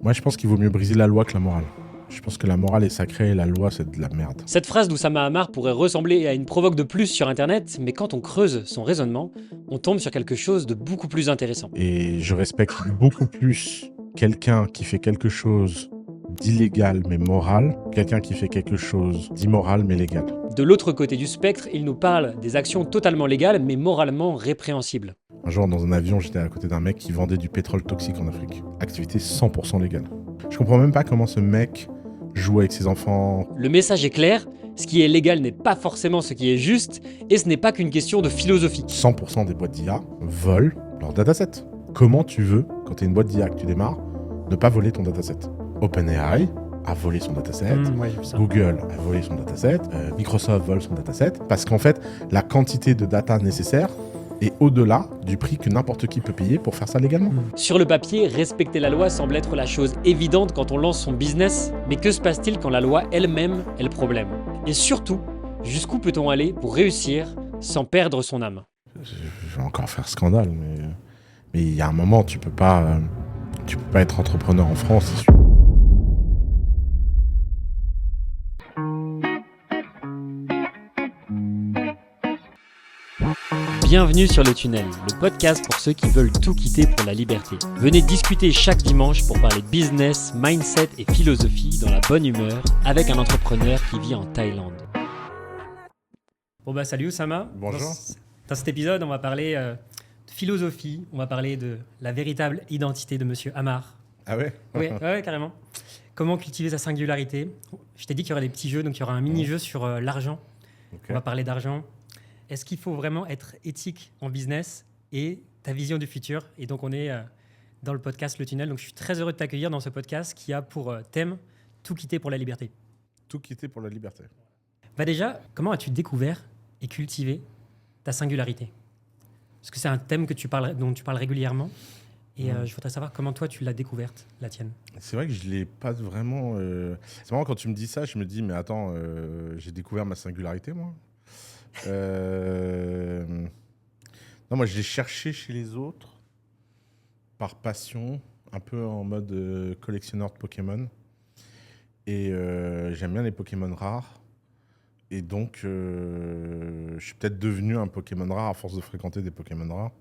Moi, je pense qu'il vaut mieux briser la loi que la morale. Je pense que la morale est sacrée et la loi, c'est de la merde. Cette phrase d'Oussama Ammar pourrait ressembler à une provoque de plus sur internet, mais quand on creuse son raisonnement, on tombe sur quelque chose de beaucoup plus intéressant. Et je respecte beaucoup plus quelqu'un qui fait quelque chose d'illégal mais moral, quelqu'un qui fait quelque chose d'immoral mais légal. De l'autre côté du spectre, il nous parle des actions totalement légales mais moralement répréhensibles. Un jour, dans un avion, j'étais à côté d'un mec qui vendait du pétrole toxique en Afrique. Activité 100% légale. Je comprends même pas comment ce mec joue avec ses enfants. Le message est clair, ce qui est légal n'est pas forcément ce qui est juste, et ce n'est pas qu'une question de philosophie. 100% des boîtes d'IA volent leur dataset. Comment tu veux, quand tu es une boîte d'IA que tu démarres, ne pas voler ton dataset? OpenAI a volé son dataset, Ouais, j'ai vu ça. Google a volé son dataset, Microsoft vole son dataset, parce qu'en fait, la quantité de data nécessaire est au-delà du prix que n'importe qui peut payer pour faire ça légalement. Sur le papier, respecter la loi semble être la chose évidente quand on lance son business, mais que se passe-t-il quand la loi elle-même est le problème? Et surtout, jusqu'où peut-on aller pour réussir sans perdre son âme? Je vais encore faire scandale, mais il y a un moment, tu peux pas être entrepreneur en France. Bienvenue sur Le Tunnel, le podcast pour ceux qui veulent tout quitter pour la liberté. Venez discuter chaque dimanche pour parler business, mindset et philosophie dans la bonne humeur avec un entrepreneur qui vit en Thaïlande. Bon bah salut Oussama. Bonjour. Dans cet épisode, on va parler de philosophie, on va parler de la véritable identité de Monsieur Ammar. Ah ouais? Oui, ouais, carrément. Comment cultiver sa singularité. Je t'ai dit qu'il y aurait des petits jeux, donc il y aura un mini-jeu sur l'argent. Ok. On va parler d'argent. Est-ce qu'il faut vraiment être éthique en business et ta vision du futur? Et donc, on est dans le podcast Le Tunnel. Donc, je suis très heureux de t'accueillir dans ce podcast qui a pour thème tout quitter pour la liberté. Tout quitter pour la liberté. Bah déjà, comment as-tu découvert et cultivé ta singularité? Parce que c'est un thème dont tu parles régulièrement. Et je voudrais savoir comment toi, tu l'as découverte, la tienne. C'est vrai que je l'ai pas vraiment. C'est marrant quand tu me dis ça, je me dis mais attends, j'ai découvert ma singularité moi. Non, moi je l'ai cherché chez les autres par passion, un peu en mode collectionneur de Pokémon. Et j'aime bien les Pokémon rares. Et donc je suis peut-être devenu un Pokémon rare à force de fréquenter des Pokémon rares.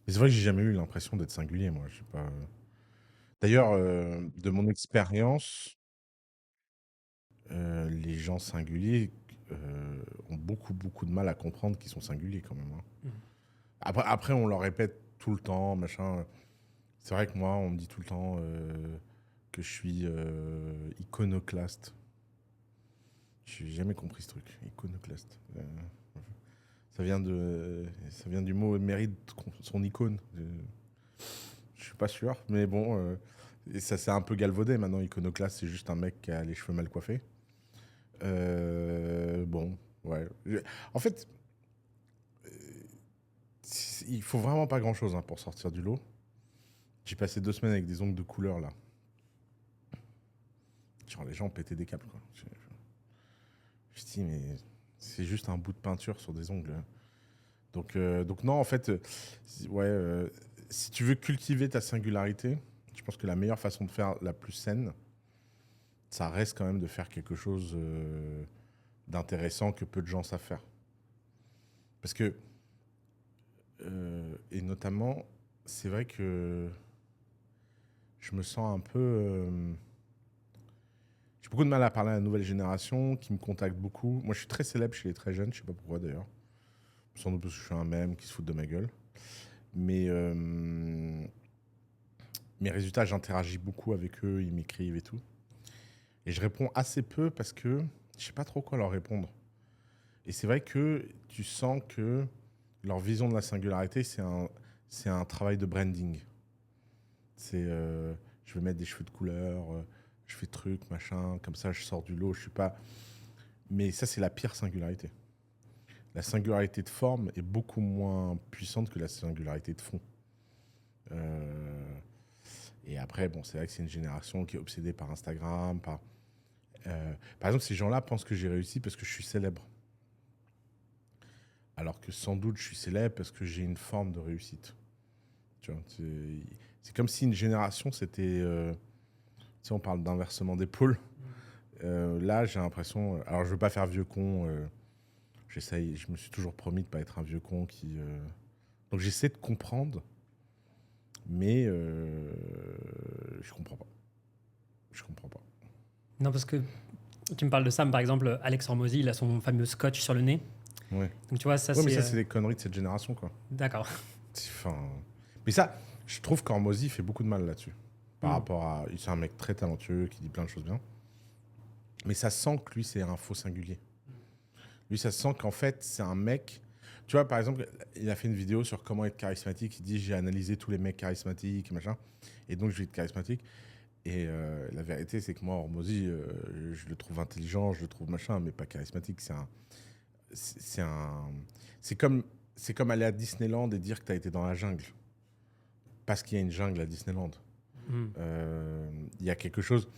Mais c'est vrai que j'ai jamais eu l'impression d'être singulier moi. Je sais pas. D'ailleurs, de mon expérience, les gens singuliers ont beaucoup de mal à comprendre qu'ils sont singuliers quand même, hein. Mhm. Après, on leur répète tout le temps, machin. C'est vrai que moi, on me dit tout le temps que je suis iconoclaste. Je n'ai jamais compris ce truc, iconoclaste. Ça vient du mot mérite son icône. Je suis pas sûr, mais bon, et ça s'est un peu galvaudé maintenant. Iconoclaste, c'est juste un mec qui a les cheveux mal coiffés. Bon, ouais. En fait, il faut vraiment pas grand-chose pour sortir du lot. J'ai passé 2 semaines avec des ongles de couleur, là. Genre, les gens pétaient des câbles, quoi. Je me dis, mais c'est juste un bout de peinture sur des ongles. Donc non, en fait, si tu veux cultiver ta singularité, je pense que la meilleure façon de faire, la plus saine, ça reste quand même de faire quelque chose d'intéressant que peu de gens savent faire. Parce que, et notamment, c'est vrai que je me sens un peu... j'ai beaucoup de mal à parler à la nouvelle génération qui me contacte beaucoup. Moi, je suis très célèbre chez les très jeunes, je sais pas pourquoi d'ailleurs. Sans doute parce que je suis un mème qui se fout de ma gueule. Mais mes résultats, j'interagis beaucoup avec eux, ils m'écrivent et tout. Et je réponds assez peu parce que je sais pas trop quoi leur répondre. Et c'est vrai que tu sens que leur vision de la singularité, c'est un travail de branding. C'est je vais mettre des cheveux de couleur, je fais truc, machin, comme ça je sors du lot, je suis pas... Mais ça, c'est la pire singularité. La singularité de forme est beaucoup moins puissante que la singularité de fond. Et après, bon, c'est vrai que c'est une génération qui est obsédée par Instagram, par exemple, ces gens-là pensent que j'ai réussi parce que je suis célèbre. Alors que sans doute, je suis célèbre parce que j'ai une forme de réussite. Tu vois, c'est comme si une génération, c'était Si on parle d'inversement d'épaule, là, j'ai l'impression... Alors, je veux pas faire vieux con. J'essaye, je me suis toujours promis de pas être un vieux con qui... Donc, j'essaie de comprendre, mais je comprends pas. Je comprends pas. Non, parce que tu me parles de ça, mais par exemple, Alex Hormozy, il a son fameux scotch sur le nez. Ouais. Donc, tu vois, ça, Ouais, c'est... mais ça, c'est des conneries de cette génération, quoi. D'accord. Enfin... Mais ça, je trouve qu'Hormozy fait beaucoup de mal là-dessus. Par rapport à... C'est un mec très talentueux qui dit plein de choses bien. Mais ça sent que lui, c'est un faux singulier. Lui, ça sent qu'en fait, c'est un mec... Tu vois, par exemple, il a fait une vidéo sur comment être charismatique. Il dit, j'ai analysé tous les mecs charismatiques, machin. Et donc, je vais être charismatique. Et la vérité, c'est que moi, Hormozy, je le trouve intelligent, je le trouve machin, mais pas charismatique. C'est comme aller à Disneyland et dire que tu as été dans la jungle. Parce qu'il y a une jungle à Disneyland. Il y a quelque chose...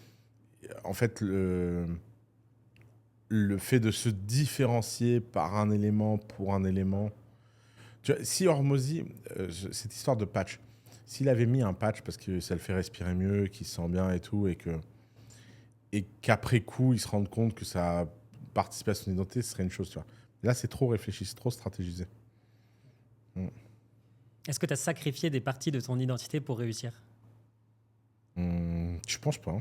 En fait, le fait de se différencier par un élément pour un élément... Tu vois, si Hormozy, cette histoire de patch, s'il avait mis un patch parce que ça le fait respirer mieux, qu'il se sent bien et tout, et qu'après coup, il se rende compte que ça participe à son identité, ce serait une chose, tu vois. Là, c'est trop réfléchi, c'est trop stratégisé. Est-ce que tu as sacrifié des parties de ton identité pour réussir ? Je pense pas.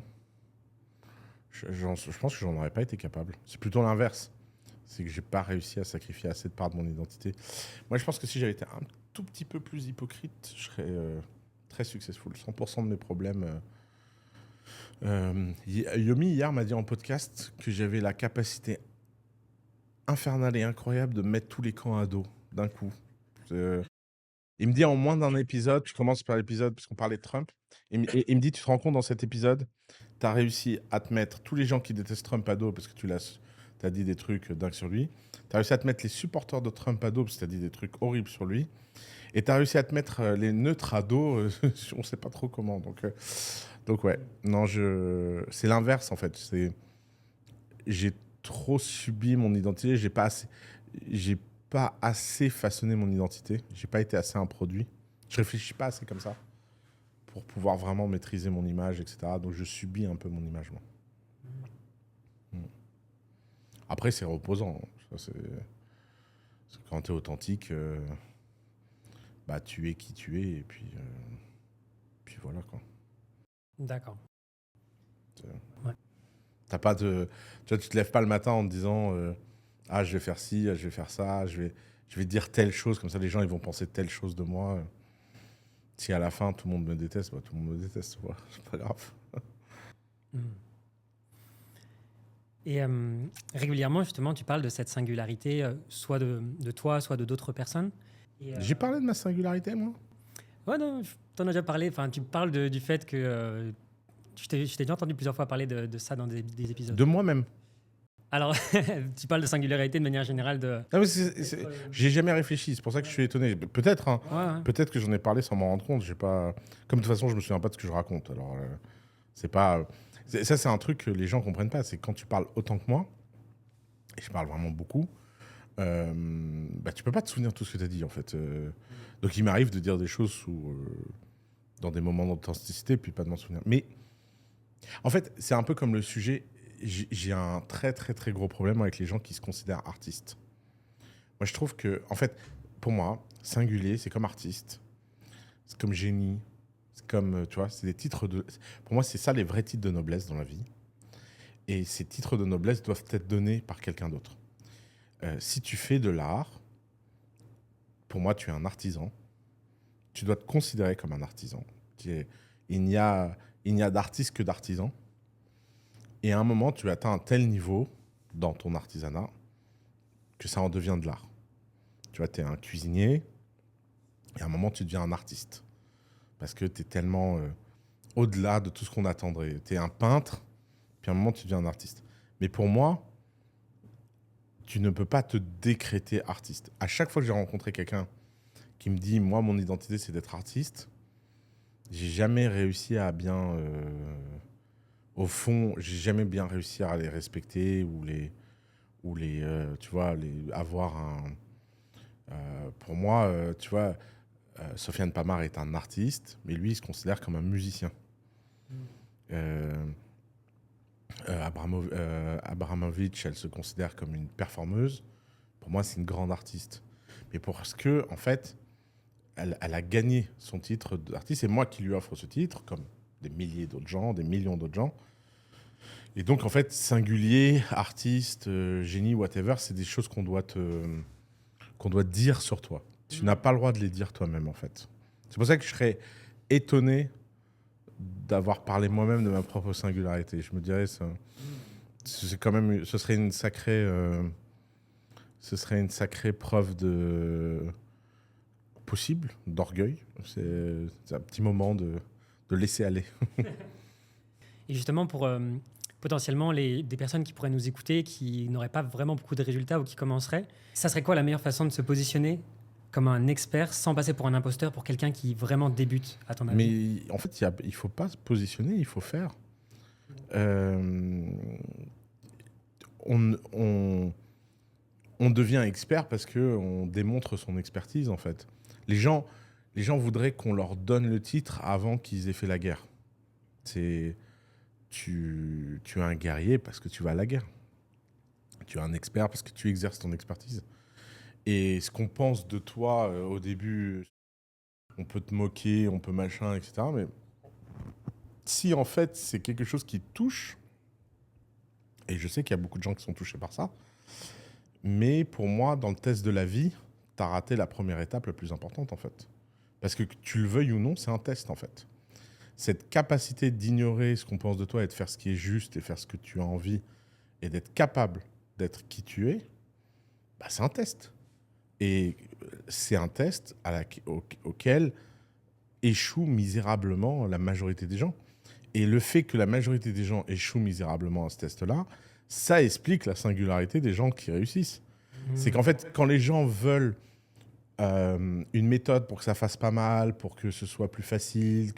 Je pense que j'en aurais pas été capable. C'est plutôt l'inverse. C'est que j'ai pas réussi à sacrifier assez de parts de mon identité. Moi, je pense que si j'avais été un tout petit peu plus hypocrite, je serais très successful. 100% de mes problèmes. Yomi, hier, m'a dit en podcast que j'avais la capacité infernale et incroyable de mettre tous les camps à dos d'un coup. Il me dit en moins d'un épisode, je commence par l'épisode parce qu'on parlait de Trump, il me dit, tu te rends compte dans cet épisode, tu as réussi à te mettre tous les gens qui détestent Trump à dos parce que tu as dit des trucs dingues sur lui, tu as réussi à te mettre les supporters de Trump à dos parce que tu as dit des trucs horribles sur lui, et tu as réussi à te mettre les neutres à dos, on ne sait pas trop comment. Donc ouais, non, c'est l'inverse en fait. J'ai trop subi mon identité, j'ai pas assez façonné mon identité. J'ai pas été assez un produit. Je réfléchis pas assez comme ça pour pouvoir vraiment maîtriser mon image, etc. Donc je subis un peu mon image, moi. Après, c'est reposant. Ça, c'est quand tu es authentique, bah, tu es qui tu es, et puis voilà, quoi. D'accord. Ouais. T'as pas de... Tu vois, tu te lèves pas le matin en te disant ah, je vais faire ci, je vais faire ça, je vais dire telle chose, comme ça les gens ils vont penser telle chose de moi. Si à la fin tout le monde me déteste, bah, tout le monde me déteste, voilà. C'est pas grave. Et régulièrement, justement, tu parles de cette singularité, soit de toi, soit de d'autres personnes. J'ai parlé de ma singularité, moi. Ouais, non, t'en as déjà parlé. Enfin, tu parles du fait que... je t'ai déjà entendu plusieurs fois parler de ça dans des épisodes. De moi-même. Alors, tu parles de singularité de manière générale de... Non, mais j'ai jamais réfléchi, c'est pour ça que je suis étonné. Peut-être, hein. Ouais. Peut-être que j'en ai parlé sans m'en rendre compte. J'ai pas... Comme de toute façon, je me souviens pas de ce que je raconte. Alors, c'est pas... Ça, c'est un truc que les gens comprennent pas. C'est quand tu parles autant que moi, et je parle vraiment beaucoup, bah, tu peux pas te souvenir de tout ce que tu as dit, en fait. Donc, il m'arrive de dire des choses dans des moments d'authenticité, puis pas de m'en souvenir. Mais, en fait, c'est un peu comme le sujet... J'ai un très, très, très gros problème avec les gens qui se considèrent artistes. Moi, je trouve que, en fait, pour moi, singulier, c'est comme artiste, c'est comme génie, c'est comme, tu vois, c'est des titres de... Pour moi, c'est ça les vrais titres de noblesse dans la vie. Et ces titres de noblesse doivent être donnés par quelqu'un d'autre. Si tu fais de l'art, pour moi, tu es un artisan. Tu dois te considérer comme un artisan. Il n'y a d'artiste que d'artisan. Et à un moment, tu atteins un tel niveau dans ton artisanat que ça en devient de l'art. Tu vois, tu es un cuisinier et à un moment, tu deviens un artiste. Parce que tu es tellement au-delà de tout ce qu'on attendrait. Tu es un peintre, puis à un moment, tu deviens un artiste. Mais pour moi, tu ne peux pas te décréter artiste. À chaque fois que j'ai rencontré quelqu'un qui me dit « Moi, mon identité, c'est d'être artiste », j'ai jamais réussi à bien... au fond, j'ai jamais bien réussi à les respecter ou tu vois, avoir un... pour moi, tu vois, Sofiane Pamar est un artiste, mais lui, il se considère comme un musicien. Abramovich, elle se considère comme une performeuse. Pour moi, c'est une grande artiste. Mais parce que, en fait, elle a gagné son titre d'artiste. C'est moi qui lui offre ce titre, comme des milliers d'autres gens, des millions d'autres gens. Et donc, en fait, singulier, artiste, génie, whatever, c'est des choses qu'on doit te dire sur toi. Tu n'as pas le droit de les dire toi-même, en fait. C'est pour ça que je serais étonné d'avoir parlé moi-même de ma propre singularité. Je me dirais, c'est quand même, ce serait une sacrée preuve possible d'orgueil. C'est un petit moment de laisser aller. Et justement, pour potentiellement des personnes qui pourraient nous écouter, qui n'auraient pas vraiment beaucoup de résultats ou qui commenceraient, ça serait quoi la meilleure façon de se positionner comme un expert sans passer pour un imposteur pour quelqu'un qui vraiment débute, à ton avis? Mais en fait, il ne faut pas se positionner, il faut faire. On devient expert parce qu'on démontre son expertise, en fait. Les gens voudraient qu'on leur donne le titre avant qu'ils aient fait la guerre. Tu es un guerrier parce que tu vas à la guerre. Tu es un expert parce que tu exerces ton expertise. Et ce qu'on pense de toi au début, on peut te moquer, on peut machin, etc. Mais si en fait c'est quelque chose qui te touche, et je sais qu'il y a beaucoup de gens qui sont touchés par ça, mais pour moi, dans le test de la vie, tu as raté la première étape la plus importante en fait. Parce que tu le veuilles ou non, c'est un test en fait. Cette capacité d'ignorer ce qu'on pense de toi et de faire ce qui est juste et faire ce que tu as envie et d'être capable d'être qui tu es, bah, c'est un test. Et c'est un test auquel échoue misérablement la majorité des gens. Et le fait que la majorité des gens échouent misérablement à ce test-là, ça explique la singularité des gens qui réussissent. C'est qu'en fait, quand les gens veulent une méthode pour que ça fasse pas mal, pour que ce soit plus facile,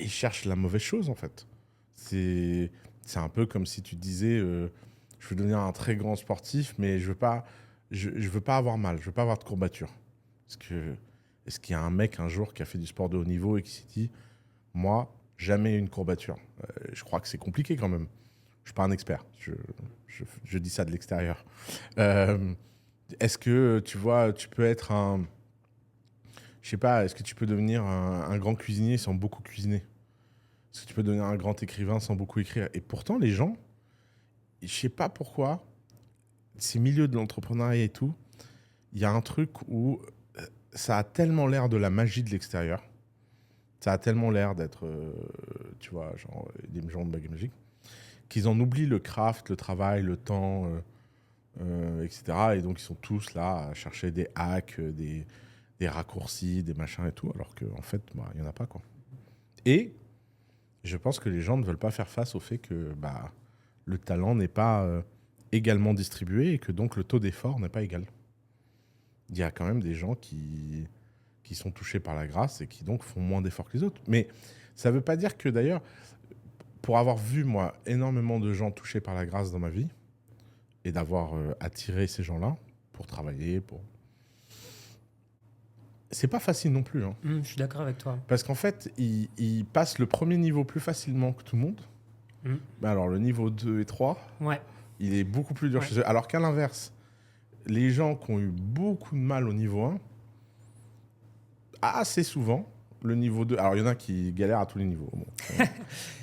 ils cherchent la mauvaise chose, en fait. C'est un peu comme si tu disais je veux devenir un très grand sportif, mais je veux pas avoir mal, je veux pas avoir de courbature. Est-ce qu'il y a un mec un jour qui a fait du sport de haut niveau et qui s'est dit moi, jamais une courbature? Je crois que c'est compliqué quand même. Je suis pas un expert, je dis ça de l'extérieur. Est-ce que tu vois, tu peux être je sais pas, est-ce que tu peux devenir un grand cuisinier sans beaucoup cuisiner? Est-ce que tu peux devenir un grand écrivain sans beaucoup écrire? Et pourtant, les gens, je sais pas pourquoi, ces milieux de l'entrepreneuriat et tout, il y a un truc où ça a tellement l'air de la magie de l'extérieur. Ça a tellement l'air d'être, tu vois, genre des gens de baguette magique, qu'ils en oublient le craft, le travail, le temps, etc. Et donc, ils sont tous là à chercher des hacks, des raccourcis, des machins et tout, alors qu'en fait, il n'y en a pas, quoi. Et je pense que les gens ne veulent pas faire face au fait que le talent n'est pas également distribué et que donc le taux d'effort n'est pas égal. Il y a quand même des gens qui sont touchés par la grâce et qui donc font moins d'efforts que les autres. Mais ça ne veut pas dire que d'ailleurs, pour avoir vu moi énormément de gens touchés par la grâce dans ma vie et d'avoir attiré ces gens-là pour travailler, c'est pas facile non plus. Hein. Je suis d'accord avec toi. Parce qu'en fait, ils passent le premier niveau plus facilement que tout le monde. Alors le niveau 2 et 3, il est beaucoup plus dur chez eux. Alors qu'à l'inverse, les gens qui ont eu beaucoup de mal au niveau 1, assez souvent, le niveau 2... Alors il y en a qui galèrent à tous les niveaux. Bon,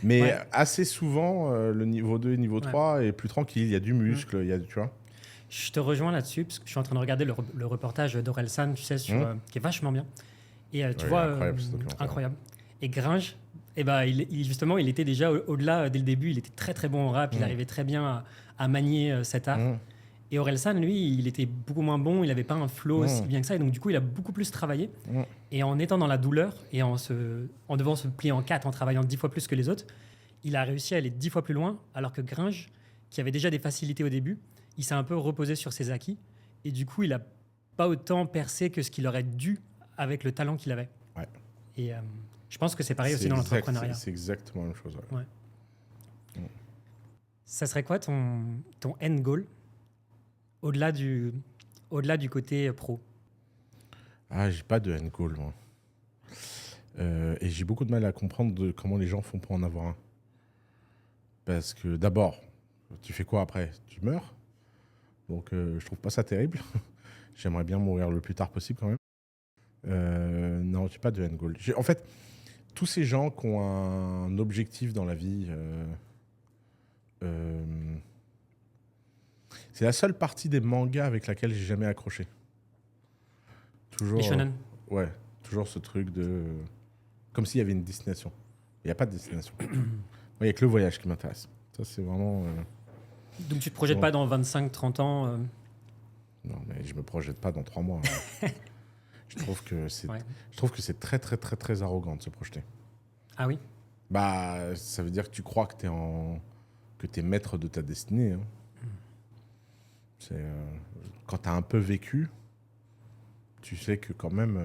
mais assez souvent, le niveau 2 et le niveau 3 est plus tranquille. Il y a du muscle, il y a, tu vois. Je te rejoins là-dessus, parce que je suis en train de regarder le reportage d'Orelsan, tu sais, qui est vachement bien. Et tu vois, incroyable. Et Gringe, justement, il était déjà au-delà dès le début. Il était très très bon au rap, il arrivait très bien à manier cet art. Et Orelsan, lui, il était beaucoup moins bon, il n'avait pas un flow aussi bien que ça. Et donc, du coup, il a beaucoup plus travaillé. Et en étant dans la douleur et en devant se plier en 4, en travaillant 10 fois plus que les autres, il a réussi à aller 10 fois plus loin, alors que Gringe, qui avait déjà des facilités au début, il s'est un peu reposé sur ses acquis. Et du coup, il n'a pas autant percé que ce qu'il aurait dû avec le talent qu'il avait. Ouais. Et je pense que c'est pareil aussi dans l'entrepreneuriat. C'est exactement la même chose. Ouais. Ça serait quoi ton end goal au-delà du côté pro? J'ai pas de end goal, moi. Et j'ai beaucoup de mal à comprendre comment les gens font pour en avoir un. Parce que d'abord, tu fais quoi après? Tu meurs. Donc, je trouve pas ça terrible. J'aimerais bien mourir le plus tard possible quand même. Non, j'ai pas de end goal. En fait, tous ces gens qui ont un objectif dans la vie, euh, c'est la seule partie des mangas avec laquelle j'ai jamais accroché. Toujours, Les shonen. ouais, toujours ce truc de... comme s'il y avait une destination. Il n'y a pas de destination. Il n'y a que le voyage qui m'intéresse. Ça, c'est vraiment... Donc tu te projettes bon. pas dans 25-30 ans Non, mais je me projette pas dans 3 mois. Je trouve que Ouais. c'est très, très, très, très arrogant de se projeter. Ah oui? Bah, ça veut dire que tu crois que t'es maître de ta destinée. Hein. C'est, quand tu as un peu vécu, tu sais que quand même,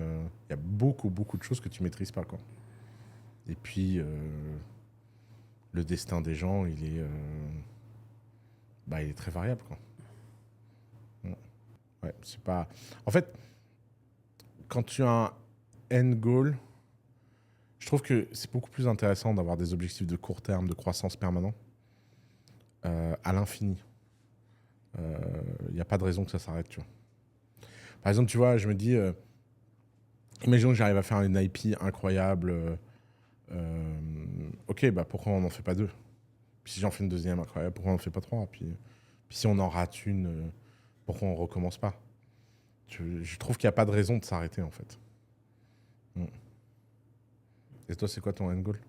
il y a beaucoup, beaucoup de choses que tu maîtrises pas. Quoi. Et puis, le destin des gens, il est très variable. Quoi. Ouais, c'est pas... En fait, quand tu as un end goal, je trouve que c'est beaucoup plus intéressant d'avoir des objectifs de court terme, de croissance permanent, à l'infini. Il n'y a pas de raison que ça s'arrête, tu vois. Par exemple, tu vois, je me dis, imaginons que j'arrive à faire une IP incroyable. Ok, bah pourquoi on n'en fait pas 2? Puis si j'en fais une deuxième incroyable, pourquoi on n'en fait pas 3? Puis si on en rate une, pourquoi on recommence pas? Je trouve qu'il n'y a pas de raison de s'arrêter, en fait. Et toi, c'est quoi ton end goal?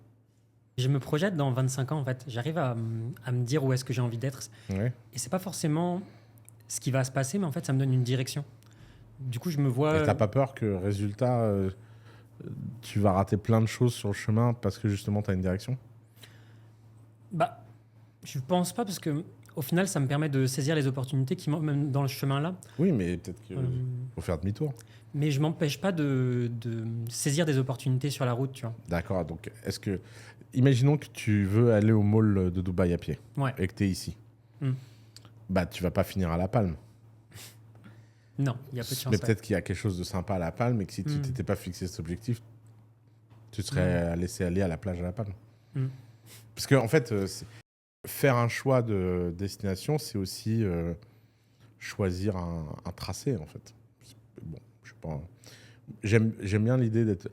Je me projette dans 25 ans en fait. J'arrive à me dire où est-ce que j'ai envie d'être. Ouais. Et c'est pas forcément ce qui va se passer, mais en fait ça me donne une direction. Du coup je me vois... Et t'as pas peur que, résultat, tu vas rater plein de choses sur le chemin parce que justement, tu as une direction? Bah, je pense pas parce que au final ça me permet de saisir les opportunités qui même dans le chemin là. Oui, mais peut-être qu'il faut faire demi-tour. Mais je m'empêche pas de saisir des opportunités sur la route, tu vois. D'accord, donc est-ce que... Imaginons que tu veux aller au mall de Dubaï à pied Ouais. et que tu es ici. Mm. Bah, tu vas pas finir à La Palme. Non, il y a peu de chance. Mais peut-être qu'il y a quelque chose de sympa à La Palme et que si tu t'étais pas fixé cet objectif, tu serais laissé aller à la plage à La Palme. Parce que, en fait, faire un choix de destination, c'est aussi choisir un tracé, en fait. Bon, je sais pas... J'aime bien l'idée d'être...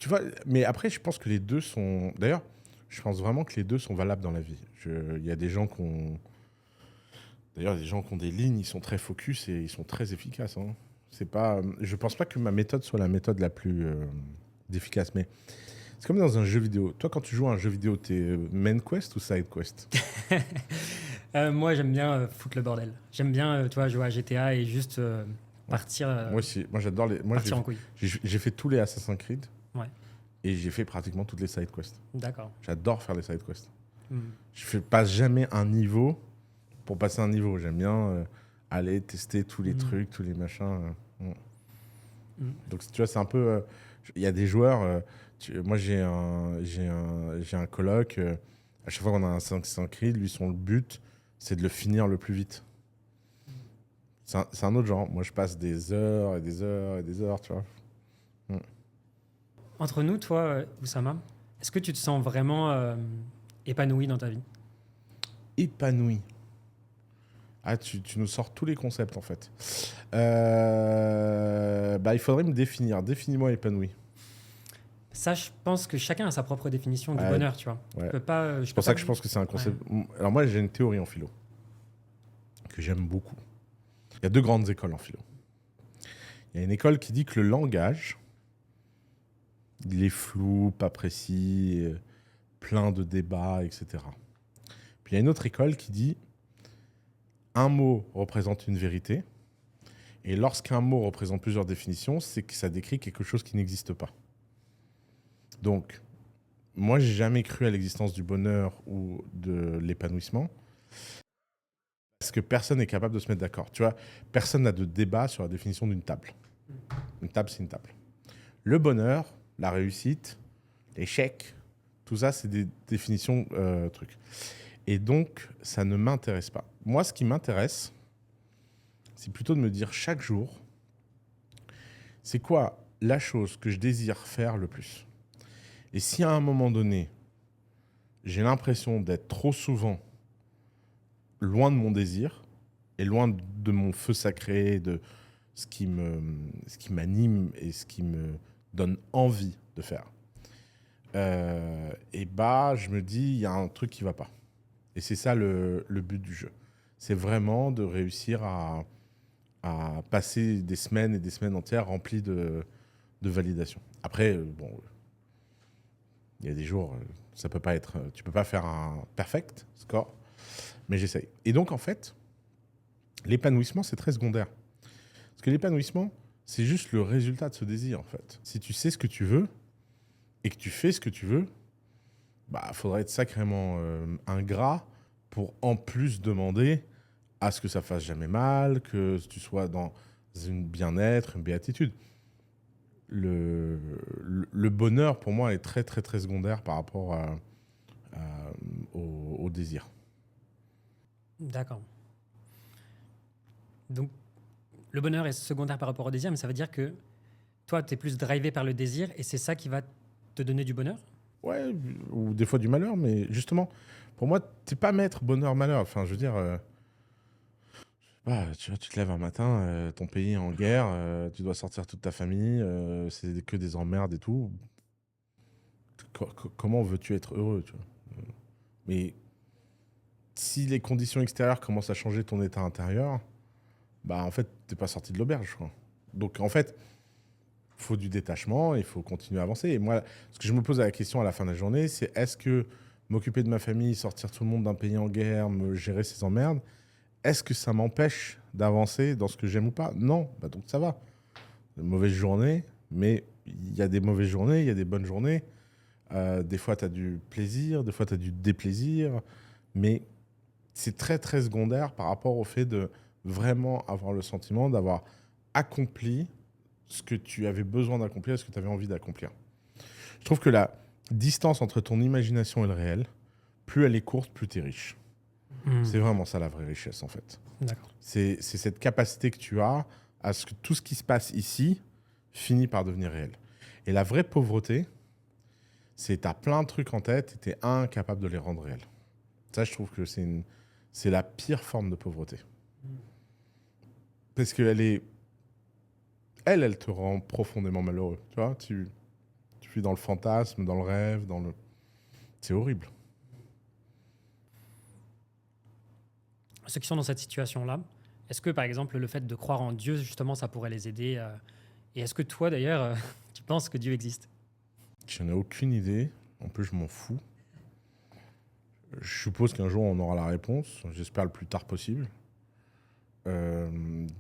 Tu vois, mais après, je pense que les deux sont... D'ailleurs, je pense vraiment que les deux sont valables dans la vie. Il y a des gens qui ont... D'ailleurs, des gens qui ont des lignes, ils sont très focus et ils sont très efficaces. Hein. C'est pas... Je pense pas que ma méthode soit la méthode la plus efficace, mais c'est comme dans un jeu vidéo. Toi, quand tu joues à un jeu vidéo, t'es main quest ou side quest? Moi, j'aime bien foutre le bordel. J'aime bien, tu vois, jouer à GTA et juste partir. Moi aussi. Moi, j'adore les... Moi, partir en couille. j'ai fait tous les Assassin's Creed. Ouais. Et j'ai fait pratiquement toutes les side quests. D'accord. J'adore faire les side quests. Je passe jamais un niveau pour passer un niveau. J'aime bien aller tester tous les trucs, tous les machins. Donc, tu vois, c'est un peu... Il y a des joueurs... moi, j'ai un coloc. À chaque fois qu'on a un Assassin's Creed, lui, son but, c'est de le finir le plus vite. C'est un autre genre. Moi, je passe des heures et des heures et des heures, tu vois. Entre nous, toi, Oussama, est-ce que tu te sens vraiment épanoui dans ta vie? Épanoui. Ah, tu nous sors tous les concepts, en fait. Il faudrait me définir. Définis-moi épanoui. Ça, je pense que chacun a sa propre définition du bonheur, tu vois. Ouais. Tu peux pas, c'est pour ça que je pense que c'est un concept... Ouais. Alors moi, j'ai une théorie en philo que j'aime beaucoup. Il y a 2 grandes écoles en philo. Il y a une école qui dit que le langage, il est flou, pas précis, plein de débats, etc. Puis il y a une autre école qui dit un mot représente une vérité, et lorsqu'un mot représente plusieurs définitions, c'est que ça décrit quelque chose qui n'existe pas. Donc, moi, j'ai jamais cru à l'existence du bonheur ou de l'épanouissement, parce que personne n'est capable de se mettre d'accord. Tu vois, personne n'a de débat sur la définition d'une table. Une table, c'est une table. Le bonheur, la réussite, l'échec, tout ça, c'est des définitions trucs. Et donc, ça ne m'intéresse pas. Moi, ce qui m'intéresse, c'est plutôt de me dire chaque jour, c'est quoi la chose que je désire faire le plus? Et si à un moment donné, j'ai l'impression d'être trop souvent loin de mon désir et loin de mon feu sacré, de ce qui m'anime et ce qui me donne envie de faire. Et je me dis, il y a un truc qui va pas. Et c'est ça le but du jeu. C'est vraiment de réussir à passer des semaines et des semaines entières remplies de validation. Après, il y a des jours, ça peut pas être, tu peux pas faire un perfect score, mais j'essaye. Et donc, en fait, l'épanouissement, c'est très secondaire. Parce que l'épanouissement, c'est juste le résultat de ce désir, en fait. Si tu sais ce que tu veux et que tu fais ce que tu veux, faudrait être sacrément ingrat pour en plus demander à ce que ça fasse jamais mal, que tu sois dans une bien-être, une béatitude. Le bonheur, pour moi, est très, très, très secondaire par rapport au désir. D'accord. Donc, le bonheur est secondaire par rapport au désir, mais ça veut dire que toi, tu es plus drivé par le désir et c'est ça qui va te donner du bonheur? Ouais, ou des fois du malheur, mais justement, pour moi, t'es pas maître bonheur-malheur. Enfin, je veux dire, tu vois, tu te lèves un matin, ton pays est en guerre, tu dois sortir toute ta famille, c'est que des emmerdes et tout. Comment veux-tu être heureux, tu vois? Mais si les conditions extérieures commencent à changer ton état intérieur, en fait, t'es pas sorti de l'auberge, quoi. Donc, en fait, il faut du détachement, il faut continuer à avancer. Et moi, ce que je me pose la question à la fin de la journée, c'est est-ce que m'occuper de ma famille, sortir tout le monde d'un pays en guerre, me gérer ces emmerdes, est-ce que ça m'empêche d'avancer dans ce que j'aime ou pas? Non, donc ça va. Une mauvaise journée, mais il y a des mauvaises journées, il y a des bonnes journées. Des fois, tu as du plaisir, des fois, tu as du déplaisir. Mais c'est très, très secondaire par rapport au fait de vraiment avoir le sentiment d'avoir accompli ce que tu avais besoin d'accomplir, ce que tu avais envie d'accomplir. Je trouve que la distance entre ton imagination et le réel, plus elle est courte, plus tu es riche. C'est vraiment ça la vraie richesse, en fait. D'accord. C'est cette capacité que tu as à ce que tout ce qui se passe ici finit par devenir réel. Et la vraie pauvreté, c'est que tu as plein de trucs en tête et tu es incapable de les rendre réels. Ça, je trouve que c'est la pire forme de pauvreté. Parce qu'elle est... Elle te rend profondément malheureux. Tu vois, tu vis dans le fantasme, dans le rêve, dans le... C'est horrible. Ceux qui sont dans cette situation-là, est-ce que, par exemple, le fait de croire en Dieu, justement, ça pourrait les aider Et est-ce que toi, d'ailleurs, tu penses que Dieu existe? Je n'en ai aucune idée. En plus, je m'en fous. Je suppose qu'un jour, on aura la réponse. J'espère le plus tard possible.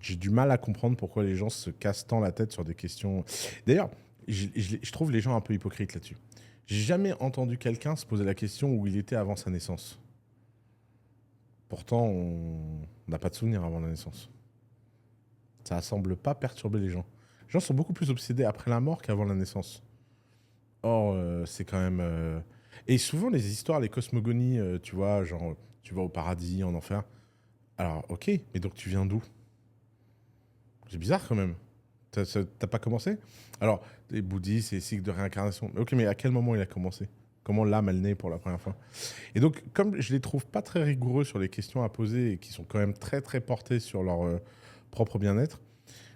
J'ai du mal à comprendre pourquoi les gens se cassent tant la tête sur des questions... D'ailleurs, je trouve les gens un peu hypocrites là-dessus. J'ai jamais entendu quelqu'un se poser la question où il était avant sa naissance. Pourtant, on n'a pas de souvenir avant la naissance. Ça ne semble pas perturber les gens. Les gens sont beaucoup plus obsédés après la mort qu'avant la naissance. Or, c'est quand même... Et souvent, les histoires, les cosmogonies, tu vois, genre, tu vas au paradis, en enfer. Alors, ok, mais donc tu viens d'où? C'est bizarre quand même. T'as pas commencé? Alors, les bouddhistes, les cycles de réincarnation. Ok, mais à quel moment il a commencé? Comment l'âme, elle naît pour la première fois? Et donc, comme je les trouve pas très rigoureux sur les questions à poser et qui sont quand même très, très portées sur leur propre bien-être,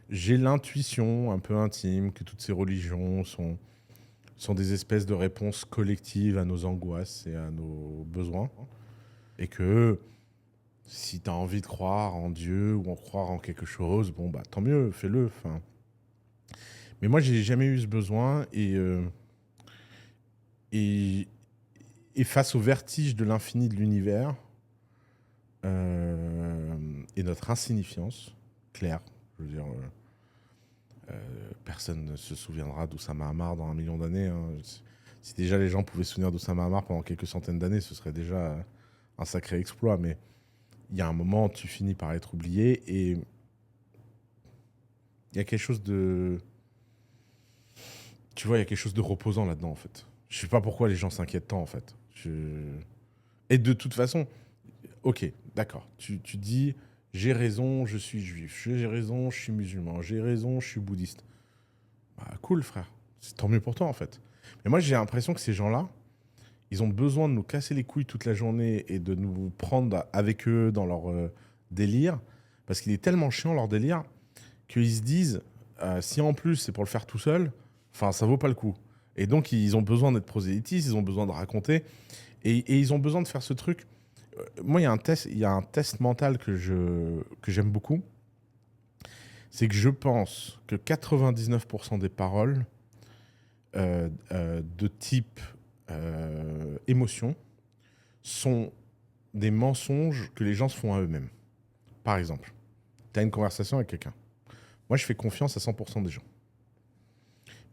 j'ai l'intuition un peu intime que toutes ces religions sont des espèces de réponses collectives à nos angoisses et à nos besoins. Et que si tu as envie de croire en Dieu ou en croire en quelque chose, tant mieux, fais-le. Enfin. Mais moi, j'ai jamais eu ce besoin et face au vertige de l'infini de l'univers et notre insignifiance, claire, je veux dire, personne ne se souviendra d'Oussama Ammar dans 1 million d'années. Hein. Si déjà les gens pouvaient se souvenir d'Oussama Ammar pendant quelques centaines d'années, ce serait déjà un sacré exploit. Mais il y a un moment, tu finis par être oublié et il y a quelque chose de... Tu vois, il y a quelque chose de reposant là-dedans, en fait. Je sais pas pourquoi les gens s'inquiètent tant, en fait. Et de toute façon, ok, d'accord. Tu dis, j'ai raison, je suis juif. J'ai raison, je suis musulman. J'ai raison, je suis bouddhiste. Cool, frère. C'est tant mieux pour toi, en fait. Mais moi, j'ai l'impression que ces gens-là, ils ont besoin de nous casser les couilles toute la journée et de nous prendre avec eux dans leur délire, parce qu'il est tellement chiant leur délire, qu'ils se disent, si en plus c'est pour le faire tout seul, ça vaut pas le coup. Et donc ils ont besoin d'être prosélytistes, ils ont besoin de raconter, et ils ont besoin de faire ce truc. Moi, il y a un test mental que j'aime beaucoup, c'est que je pense que 99% des paroles de type émotion sont des mensonges que les gens se font à eux-mêmes. Par exemple, tu as une conversation avec quelqu'un. Moi, je fais confiance à 100% des gens.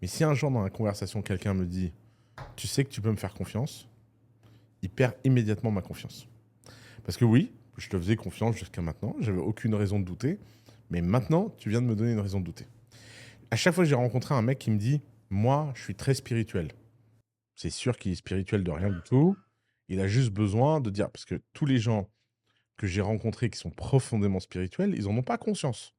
Mais si un jour dans la conversation, quelqu'un me dit « Tu sais que tu peux me faire confiance », il perd immédiatement ma confiance. Parce que oui, je te faisais confiance jusqu'à maintenant, j'avais aucune raison de douter, mais maintenant, tu viens de me donner une raison de douter. À chaque fois que j'ai rencontré un mec qui me dit « Moi, je suis très spirituel », c'est sûr qu'il est spirituel de rien du tout. Il a juste besoin de dire, parce que tous les gens que j'ai rencontrés qui sont profondément spirituels, ils n'en ont pas conscience.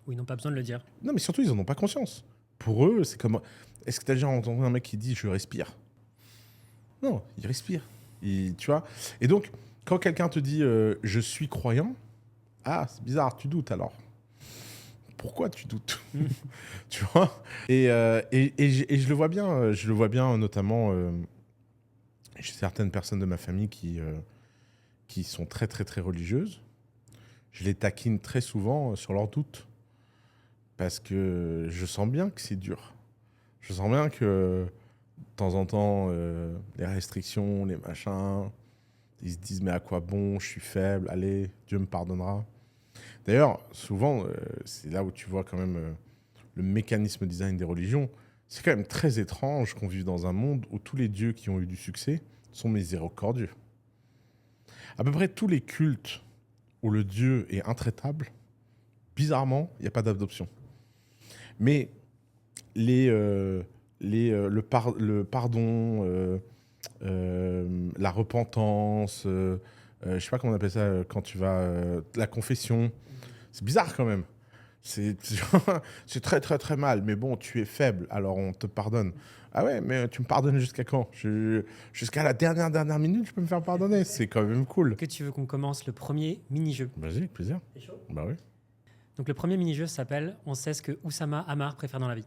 Oui, ils n'ont pas besoin de le dire. Non, mais surtout, ils n'en ont pas conscience. Pour eux, c'est comme... Est-ce que tu as déjà entendu un mec qui dit « Je respire » ? Non, il respire. Tu vois ? Et donc, quand quelqu'un te dit « Je suis croyant », ah, c'est bizarre, tu doutes alors. Pourquoi tu doutes ? Tu vois ? Et je le vois bien, notamment chez certaines personnes de ma famille qui sont très, très, très religieuses. Je les taquine très souvent sur leurs doutes. Parce que je sens bien que c'est dur. Je sens bien que, de temps en temps, les restrictions, les machins, ils se disent « Mais à quoi bon ? Je suis faible. Allez, Dieu me pardonnera. » D'ailleurs, souvent, c'est là où tu vois quand même le mécanisme design des religions. C'est quand même très étrange qu'on vive dans un monde où tous les dieux qui ont eu du succès sont miséricordieux. À peu près tous les cultes où le dieu est intraitable, bizarrement, il n'y a pas d'adoption. Mais le pardon, la repentance, je sais pas comment on appelle ça quand tu vas... la confession, c'est bizarre quand même. C'est très, très, très mal. Mais bon, tu es faible, alors on te pardonne. Ah ouais, mais tu me pardonnes jusqu'à quand ? Jusqu'à la dernière minute, je peux me faire pardonner. C'est quand même cool. Que tu veux qu'on commence le premier mini-jeu ? Vas-y, avec plaisir. C'est chaud ? Bah oui. Donc le premier mini-jeu s'appelle « On sait ce que Oussama Hamar préfère dans la vie ».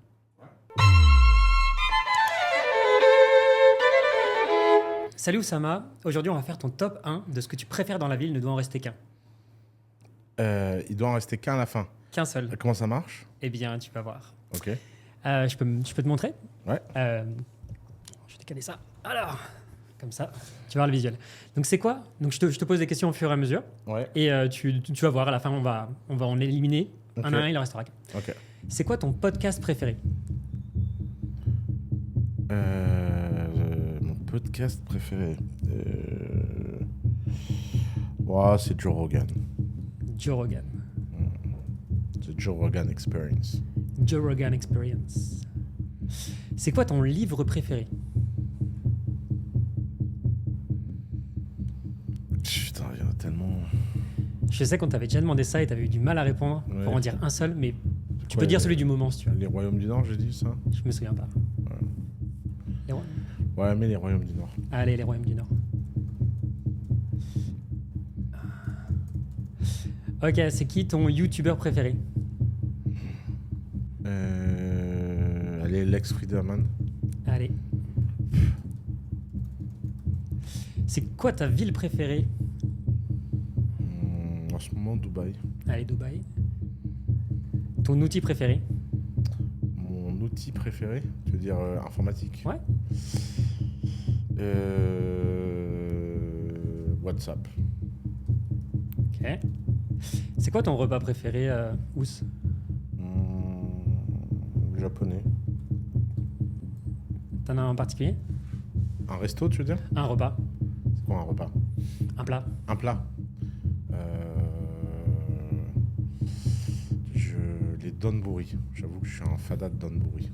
Salut Oussama, aujourd'hui on va faire ton top 1 de ce que tu préfères dans la vie, il ne doit en rester qu'un. Il doit en rester qu'un à la fin. Qu'un seul. Comment ça marche ? Eh bien, tu vas voir. Ok. Je peux te montrer ? Ouais. Je vais décaler ça. Alors, comme ça, tu vas voir le visuel. Donc c'est quoi ? Donc je te pose des questions au fur et à mesure. Ouais. Et tu vas voir, à la fin on va en éliminer. Ok. Un à un, il en restera qu'un. Ok. C'est quoi ton podcast préféré ? Mon podcast préféré. C'est Joe Rogan. Joe Rogan. The Joe Rogan Experience. Joe Rogan Experience. C'est quoi ton livre préféré ? Putain, il y en a tellement. Je sais qu'on t'avait déjà demandé ça et t'avais eu du mal à répondre Ouais. pour en dire un seul, mais tu Quoi, peux dire celui du moment si tu veux. Les Royaumes du Nord, j'ai dit ça ? Je me souviens pas. Les Royaumes- Ouais, mais les Royaumes du Nord. Allez, les Royaumes du Nord. Ok, c'est qui ton youtubeur préféré ? Allez, Lex Friedman. Allez. C'est quoi ta ville préférée ? En ce moment, Dubaï. Allez, Dubaï. Ton outil préféré ? Mon outil préféré, tu veux dire informatique ? Ouais. WhatsApp. Ok. C'est quoi ton repas préféré, Ous ? Japonais. T'en as un en particulier ? Un resto, tu veux dire ? Un repas. C'est quoi un repas ? Un plat. Un plat. Les donburi. J'avoue que je suis un fada de donburi.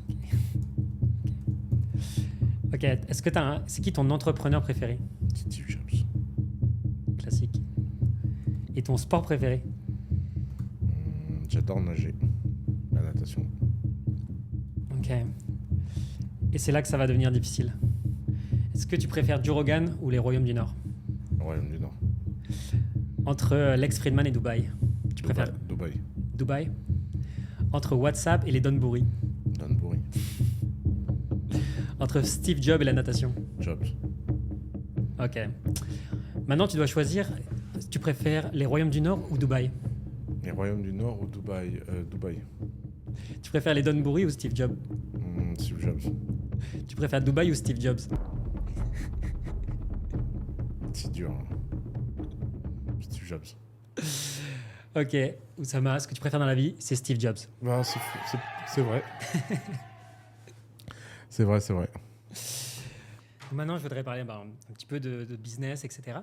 Ok, est-ce que c'est qui ton entrepreneur préféré ? Steve Jobs. Classique. Et ton sport préféré ? J'adore nager. La natation. Ok. Et c'est là que ça va devenir difficile. Est-ce que tu préfères Joe Rogan ou les Royaumes du Nord? Au Royaume du Nord. Entre Lex Fridman et Dubaï. Tu préfères Dubaï. Dubaï? Entre WhatsApp et les Don Burry. Danbury. Entre Steve Jobs et la natation. Jobs. Ok. Maintenant, tu dois choisir. Tu préfères les Royaumes du Nord ou Dubaï? Les Royaumes du Nord ou Dubaï? Dubaï. Tu préfères les Don Burry ou Steve Jobs? Steve Jobs. Tu préfères Dubaï ou Steve Jobs? C'est dur. Hein. Steve Jobs. Ok. Oussama, ce que tu préfères dans la vie, c'est Steve Jobs. Bah, c'est vrai. C'est vrai. Maintenant, je voudrais parler un petit peu de business, etc.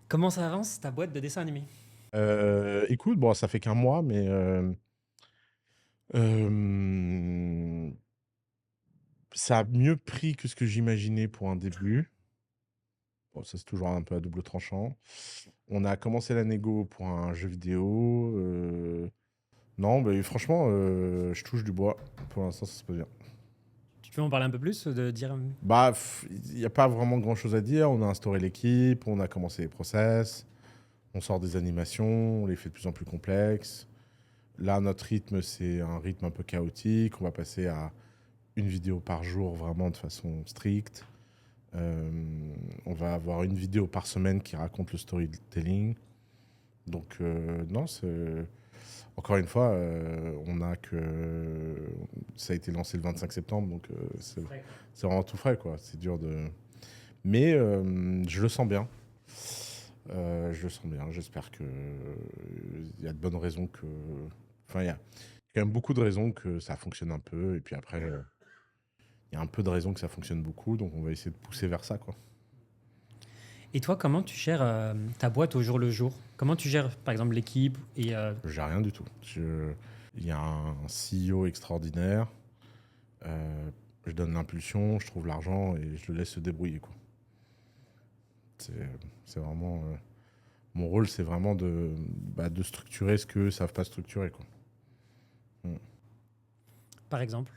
Comment ça avance ta boîte de dessin animé? Écoute, bon, ça fait qu'un mois, mais euh, ça a mieux pris que ce que j'imaginais pour un début. Bon, ça, c'est toujours un peu à double tranchant. On a commencé la négo pour un jeu vidéo. Non, mais franchement, je touche du bois. Pour l'instant, ça se passe bien. Tu peux m'en parler un peu plus, de dire... Bah, il n'y a pas vraiment grand-chose à dire. On a instauré l'équipe, on a commencé les process, on sort des animations, on les fait de plus en plus complexes. Là, notre rythme, c'est un rythme un peu chaotique. On va passer à une vidéo par jour, vraiment de façon stricte. On va avoir une vidéo par semaine qui raconte le storytelling. Donc, non, c'est... Encore une fois, on a que... Ça a été lancé le 25 septembre, donc c'est vraiment tout frais, quoi. C'est dur de... Mais je le sens bien. Je le sens bien. J'espère que il y a de bonnes raisons que... Enfin, il y a quand même beaucoup de raisons que ça fonctionne un peu. Et puis après, il y a un peu de raisons que ça fonctionne beaucoup. Donc, on va essayer de pousser vers ça, quoi. Et toi, comment tu gères ta boîte au jour le jour? Comment tu gères, par exemple, l'équipe et J'ai rien du tout. Il y a un CEO extraordinaire. Je donne l'impulsion, je trouve l'argent et je le laisse se débrouiller, quoi. C'est vraiment... mon rôle, c'est vraiment de structurer ce qu'eux ne savent pas structurer, quoi. par exemple?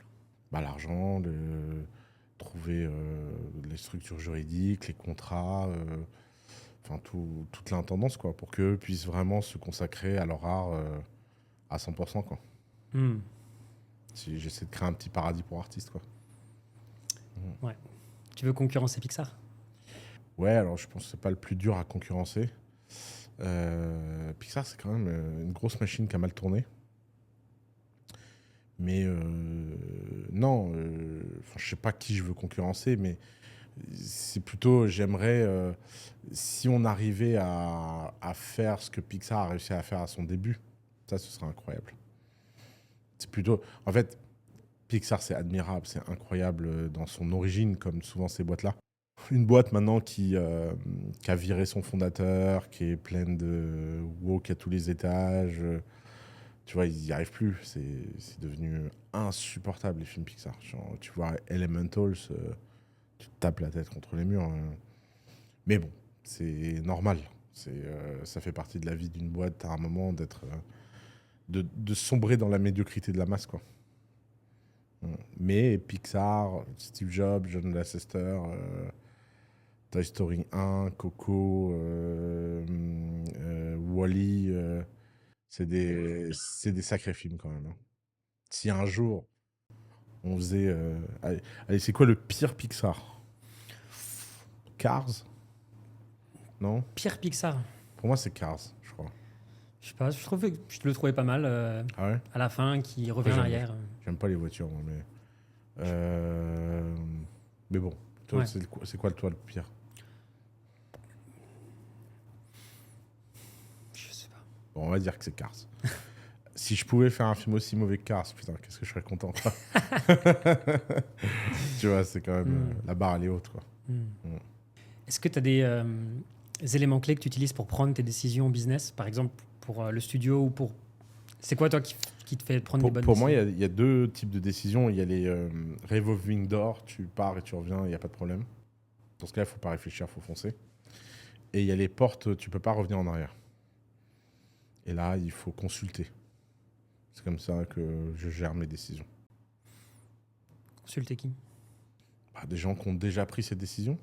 L'argent, trouver les structures juridiques, les contrats, enfin toute l'intendance, quoi, pour qu'eux puissent vraiment se consacrer à leur art à 100%, quoi. Si j'essaie de créer un petit paradis pour artistes, quoi. Ouais. Tu veux concurrencer Pixar? Ouais, alors je pense que c'est pas le plus dur à concurrencer. Pixar, c'est quand même une grosse machine qui a mal tourné. Mais non, je sais pas qui je veux concurrencer, mais c'est plutôt, j'aimerais, si on arrivait à faire ce que Pixar a réussi à faire à son début, ça, ce serait incroyable. C'est plutôt, en fait, Pixar, c'est admirable, c'est incroyable dans son origine, comme souvent ces boîtes-là. Une boîte maintenant qui a viré son fondateur, qui est pleine de woke à tous les étages. Tu vois, ils n'y arrivent plus. C'est devenu insupportable, les films Pixar. Genre, tu vois, Elementals, tu te tapes la tête contre les murs. Mais bon, c'est normal. Ça fait partie de la vie d'une boîte à un moment de sombrer dans la médiocrité de la masse, quoi. Mais Pixar, Steve Jobs, John Lasseter, Toy Story 1, Coco, Wall-E, c'est des sacrés films quand même. Hein. Si un jour on faisait... allez, c'est quoi le pire Pixar? Cars? Non? Pire Pixar? Pour moi, c'est Cars, je crois. Je sais pas, je trouve que je le trouvais pas mal Ah ouais? à la fin, qui revient en arrière. J'aime pas les voitures, moi, mais bon, toi, Ouais. c'est quoi, toi, le pire? Je sais pas. Bon, on va dire que c'est Cars. Si je pouvais faire un film aussi mauvais que Cars, putain, qu'est-ce que je serais content, quoi. Tu vois, c'est quand même... la barre, elle est haute, quoi. Est-ce que tu as des éléments clés que tu utilises pour prendre tes décisions business, par exemple pour le studio ou pour... C'est quoi, toi, qui te fait prendre des bonnes Pour décisions? moi, il y a deux types de décisions. Il y a les revolving doors, tu pars et tu reviens, il n'y a pas de problème. Dans ce cas-là, il ne faut pas réfléchir, il faut foncer. Et il y a les portes, tu ne peux pas revenir en arrière. Et là, il faut consulter. C'est comme ça que je gère mes décisions. Consulter qui? Des gens qui ont déjà pris cette décision,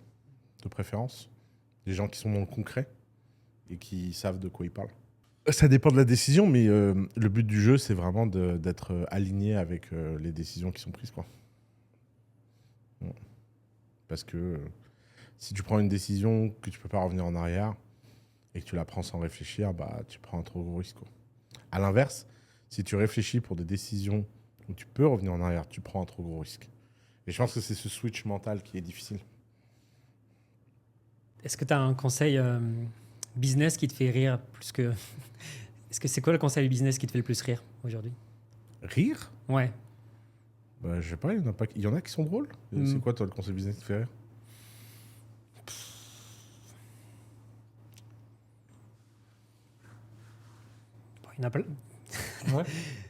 de préférence. Des gens qui sont dans le concret et qui savent de quoi ils parlent. Ça dépend de la décision, mais le but du jeu, c'est vraiment d'être aligné avec les décisions qui sont prises, quoi. Bon. Parce que si tu prends une décision que tu peux pas revenir en arrière et que tu la prends sans réfléchir, tu prends un trop gros risque, quoi. À l'inverse, si tu réfléchis pour des décisions où tu peux revenir en arrière, tu prends un trop gros risque. Et je pense que c'est ce switch mental qui est difficile. Est-ce que tu as un conseil business qui te fait rire plus que... Est-ce que c'est quoi le conseil business qui te fait le plus rire aujourd'hui? Rire? Ouais. Je sais pas, il y en a qui sont drôles. C'est quoi, toi, le conseil business qui te fait rire? Bon, il y en a plein. Ouais.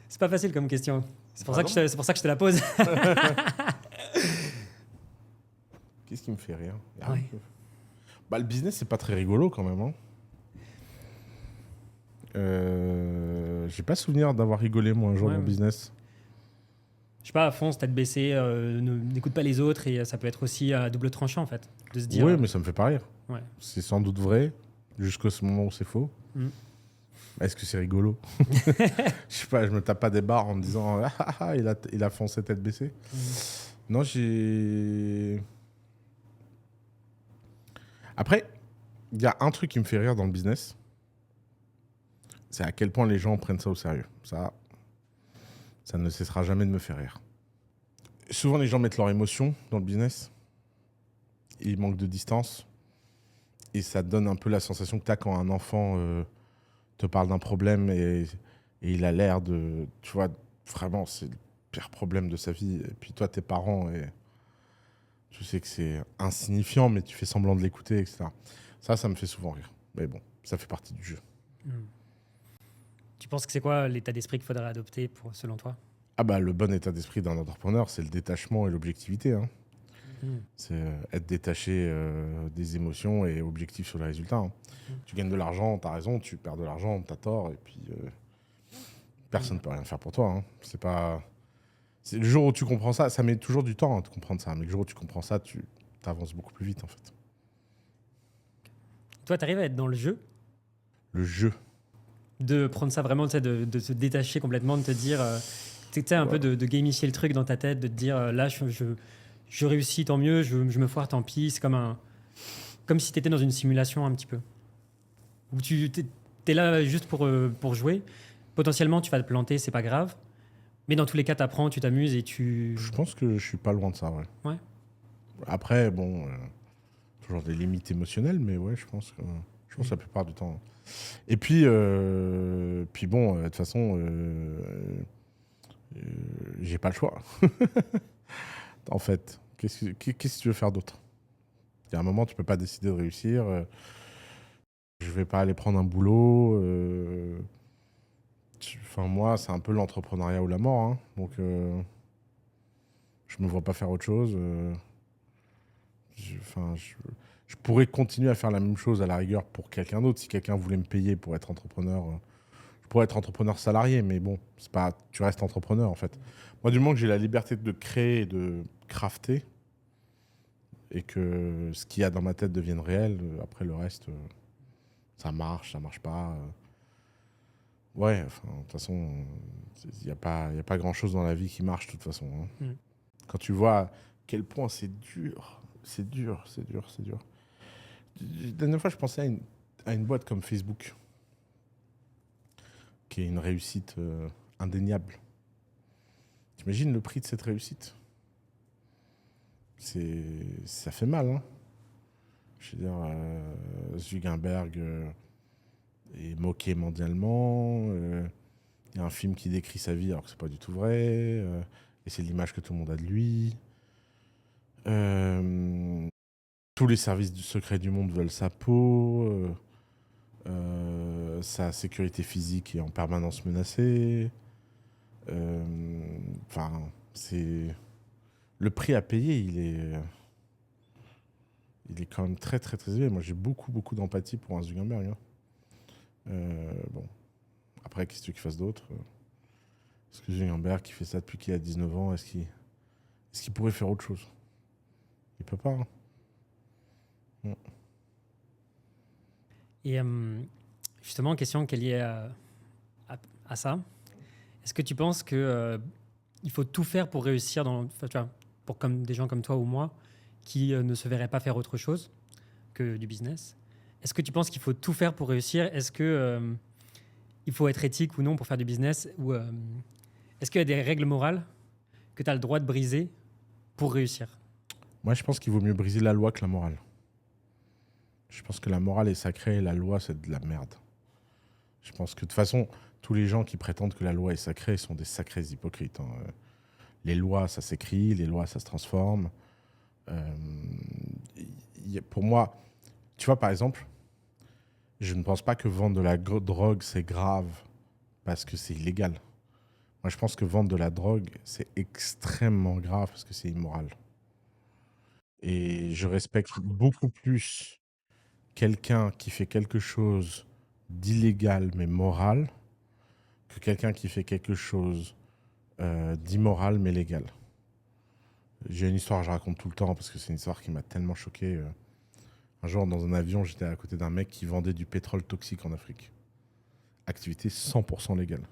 C'est pas facile comme question. C'est pour ça que je te la pose. Qu'est-ce qui me fait rire? Ouais. Le business, c'est pas très rigolo quand même. Hein. J'ai pas souvenir d'avoir rigolé moi un jour dans le business. Je sais pas, fonce, tête baissée, n'écoute pas les autres et ça peut être aussi à double tranchant en fait. De se dire, Oui, mais ça me fait pas rire. Ouais. C'est sans doute vrai jusqu'au moment où c'est faux. Est-ce que c'est rigolo? Je sais pas, je me tape pas des barres en me disant il a foncé tête baissée. Non, j'ai. Après, il y a un truc qui me fait rire dans le business. C'est à quel point les gens prennent ça au sérieux. Ça ne cessera jamais de me faire rire. Souvent, les gens mettent leur émotion dans le business. Ils manquent de distance. Et ça donne un peu la sensation que tu as quand un enfant te parle d'un problème et il a l'air de... Tu vois, vraiment, c'est le pire problème de sa vie. Et puis toi, tes parents, et tu sais que c'est insignifiant, mais tu fais semblant de l'écouter, etc. Ça me fait souvent rire. Mais bon, ça fait partie du jeu. Tu penses que c'est quoi l'état d'esprit qu'il faudrait adopter selon toi? Le bon état d'esprit d'un entrepreneur, c'est le détachement et l'objectivité. Hein. C'est être détaché des émotions et objectif sur les résultats. Hein. Tu gagnes de l'argent, t'as raison, tu perds de l'argent, t'as tort, et puis personne ne peut rien faire pour toi. Hein. C'est le jour où tu comprends ça, ça met toujours du temps à te comprendre ça, mais le jour où tu comprends ça, tu avances beaucoup plus vite en fait. Toi, tu arrives à être dans le jeu? Le jeu. De prendre ça vraiment, de se détacher complètement, de te dire, un peu de gamifier le truc dans ta tête, de te dire, là, je réussis, tant mieux, je me foire, tant pis. C'est comme si tu étais dans une simulation un petit peu. Où tu es là juste pour jouer. Potentiellement, tu vas te planter, c'est pas grave. Mais dans tous les cas, tu apprends, tu t'amuses et tu... Je pense que je suis pas loin de ça, ouais. Ouais. Après, bon, toujours des limites émotionnelles, mais ouais, je pense que la plupart du temps... Et puis bon, de toute façon, j'ai pas le choix. En fait, qu'est-ce que tu veux faire d'autre? Il y a un moment, tu peux pas décider de réussir. Je vais pas aller prendre un boulot. Moi, c'est un peu l'entrepreneuriat ou la mort. Hein. Donc, je me vois pas faire autre chose. Je pourrais continuer à faire la même chose à la rigueur pour quelqu'un d'autre. Si quelqu'un voulait me payer pour être entrepreneur, je pourrais être entrepreneur salarié, mais bon, c'est pas, tu restes entrepreneur en fait. Moi, du moment que j'ai la liberté de créer et de crafter, et que ce qu'il y a dans ma tête devienne réel, après le reste, ça marche pas. Ouais, de toute façon, il n'y a pas grand-chose dans la vie qui marche de toute façon. Hein. Quand tu vois à quel point c'est dur. La dernière fois, je pensais à une boîte comme Facebook, qui est une réussite indéniable. T'imagines le prix de cette réussite? Ça fait mal. Hein. Je veux dire, Zuckerberg est moqué mondialement. Il y a un film qui décrit sa vie alors que c'est pas du tout vrai. Et c'est l'image que tout le monde a de lui. Tous les services du secret du monde veulent sa peau. Sa sécurité physique est en permanence menacée. C'est... Le prix à payer, il est quand même très, très, très élevé. Moi, j'ai beaucoup, beaucoup d'empathie pour un Zuckerberg. Hein. Bon. Après, qu'est-ce que tu veux qu'il fasse d'autre? Est-ce que Zuckerberg, qui fait ça depuis qu'il a 19 ans, est-ce qu'il pourrait faire autre chose? Il peut pas. Hein. Et justement, question qui est liée à ça. Est-ce que tu penses que il faut tout faire pour réussir tu vois, pour comme des gens comme toi ou moi qui ne se verraient pas faire autre chose que du business? Est-ce que tu penses qu'il faut tout faire pour réussir? Est-ce que il faut être éthique ou non pour faire du business? Ou est-ce qu'il y a des règles morales que tu as le droit de briser pour réussir? Moi, je pense qu'il vaut mieux briser la loi que la morale. Je pense que la morale est sacrée et la loi, c'est de la merde. Je pense que de toute façon, tous les gens qui prétendent que la loi est sacrée sont des sacrés hypocrites. Hein. Les lois, ça s'écrit, les lois, ça se transforme. Pour moi, tu vois, par exemple, je ne pense pas que vendre de la drogue, c'est grave parce que c'est illégal. Moi, je pense que vendre de la drogue, c'est extrêmement grave parce que c'est immoral. Et je respecte beaucoup plus quelqu'un qui fait quelque chose d'illégal mais moral que quelqu'un qui fait quelque chose d'immoral mais légal. J'ai une histoire que je raconte tout le temps parce que c'est une histoire qui m'a tellement choqué. Un jour, dans un avion, j'étais à côté d'un mec qui vendait du pétrole toxique en Afrique. Activité 100% légale.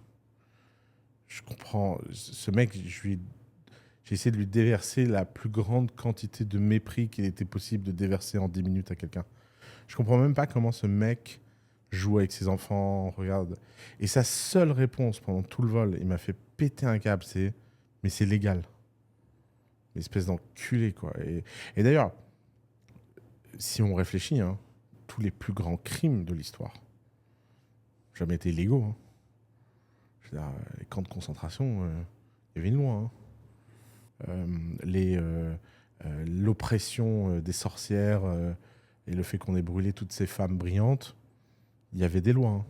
Je comprends. Ce mec, j'ai essayé de lui déverser la plus grande quantité de mépris qu'il était possible de déverser en 10 minutes à quelqu'un. Je comprends même pas comment ce mec joue avec ses enfants, regarde. Et sa seule réponse pendant tout le vol, il m'a fait péter un câble, c'est « mais c'est légal ». Espèce d'enculé, quoi. Et d'ailleurs, si on réfléchit, hein, tous les plus grands crimes de l'histoire n'ont jamais été illégaux. Hein. Je veux dire, les camps de concentration, il y avait une loi. Hein. L'oppression des sorcières et le fait qu'on ait brûlé toutes ces femmes brillantes, il y avait des lois.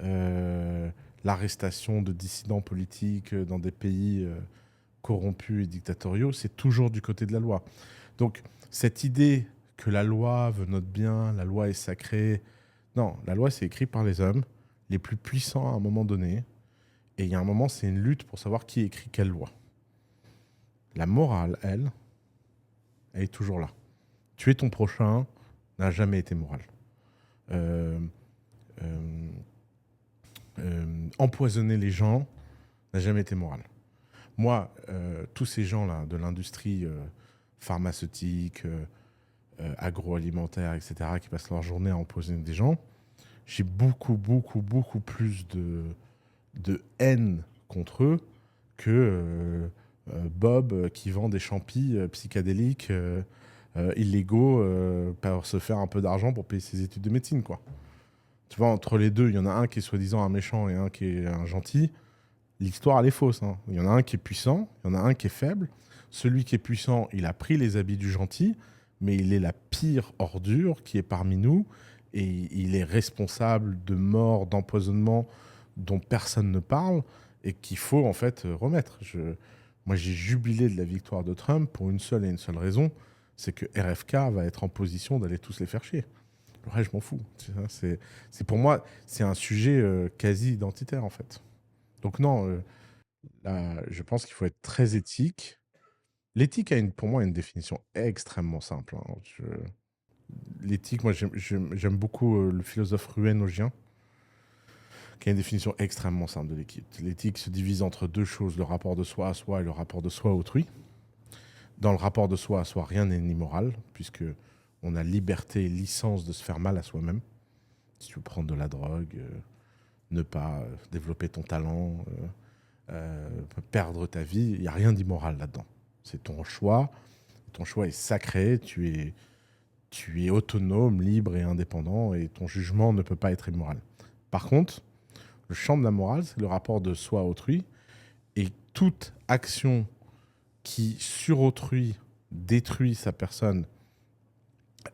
Hein. L'arrestation de dissidents politiques dans des pays corrompus et dictatoriaux, c'est toujours du côté de la loi. Donc, cette idée que la loi veut notre bien, la loi est sacrée, non, la loi, c'est écrit par les hommes les plus puissants à un moment donné. Et il y a un moment, c'est une lutte pour savoir qui écrit quelle loi. La morale, elle est toujours là. Tuer ton prochain n'a jamais été moral. Empoisonner les gens n'a jamais été moral. Moi, tous ces gens-là de l'industrie pharmaceutique, agroalimentaire, etc., qui passent leur journée à empoisonner des gens, j'ai beaucoup plus de haine contre eux que Bob qui vend des champis psychédéliques illégaux pour se faire un peu d'argent pour payer ses études de médecine, quoi. Tu vois, entre les deux, il y en a un qui est soi-disant un méchant et un qui est un gentil. L'histoire, elle est fausse. Hein. Il y en a un qui est puissant, il y en a un qui est faible. Celui qui est puissant, il a pris les habits du gentil, mais il est la pire ordure qui est parmi nous et il est responsable de morts, d'empoisonnement dont personne ne parle et qu'il faut en fait remettre. Moi, j'ai jubilé de la victoire de Trump pour une seule raison, c'est que RFK va être en position d'aller tous les faire chier. Le reste, je m'en fous. C'est pour moi, c'est un sujet quasi identitaire en fait. Donc non, là, je pense qu'il faut être très éthique. L'éthique a pour moi une définition extrêmement simple. Hein. L'éthique, moi j'aime beaucoup le philosophe Ruenogien, qui a une définition extrêmement simple de l'éthique. L'éthique se divise entre deux choses, le rapport de soi à soi et le rapport de soi à autrui. Dans le rapport de soi à soi, rien n'est immoral, puisque on a liberté et licence de se faire mal à soi-même. Si tu veux prendre de la drogue, ne pas développer ton talent, perdre ta vie, il n'y a rien d'immoral là-dedans. C'est ton choix est sacré, tu es autonome, libre et indépendant, et ton jugement ne peut pas être immoral. Par contre, le champ de la morale, c'est le rapport de soi à autrui, et toute action qui, sur autrui, détruit sa personne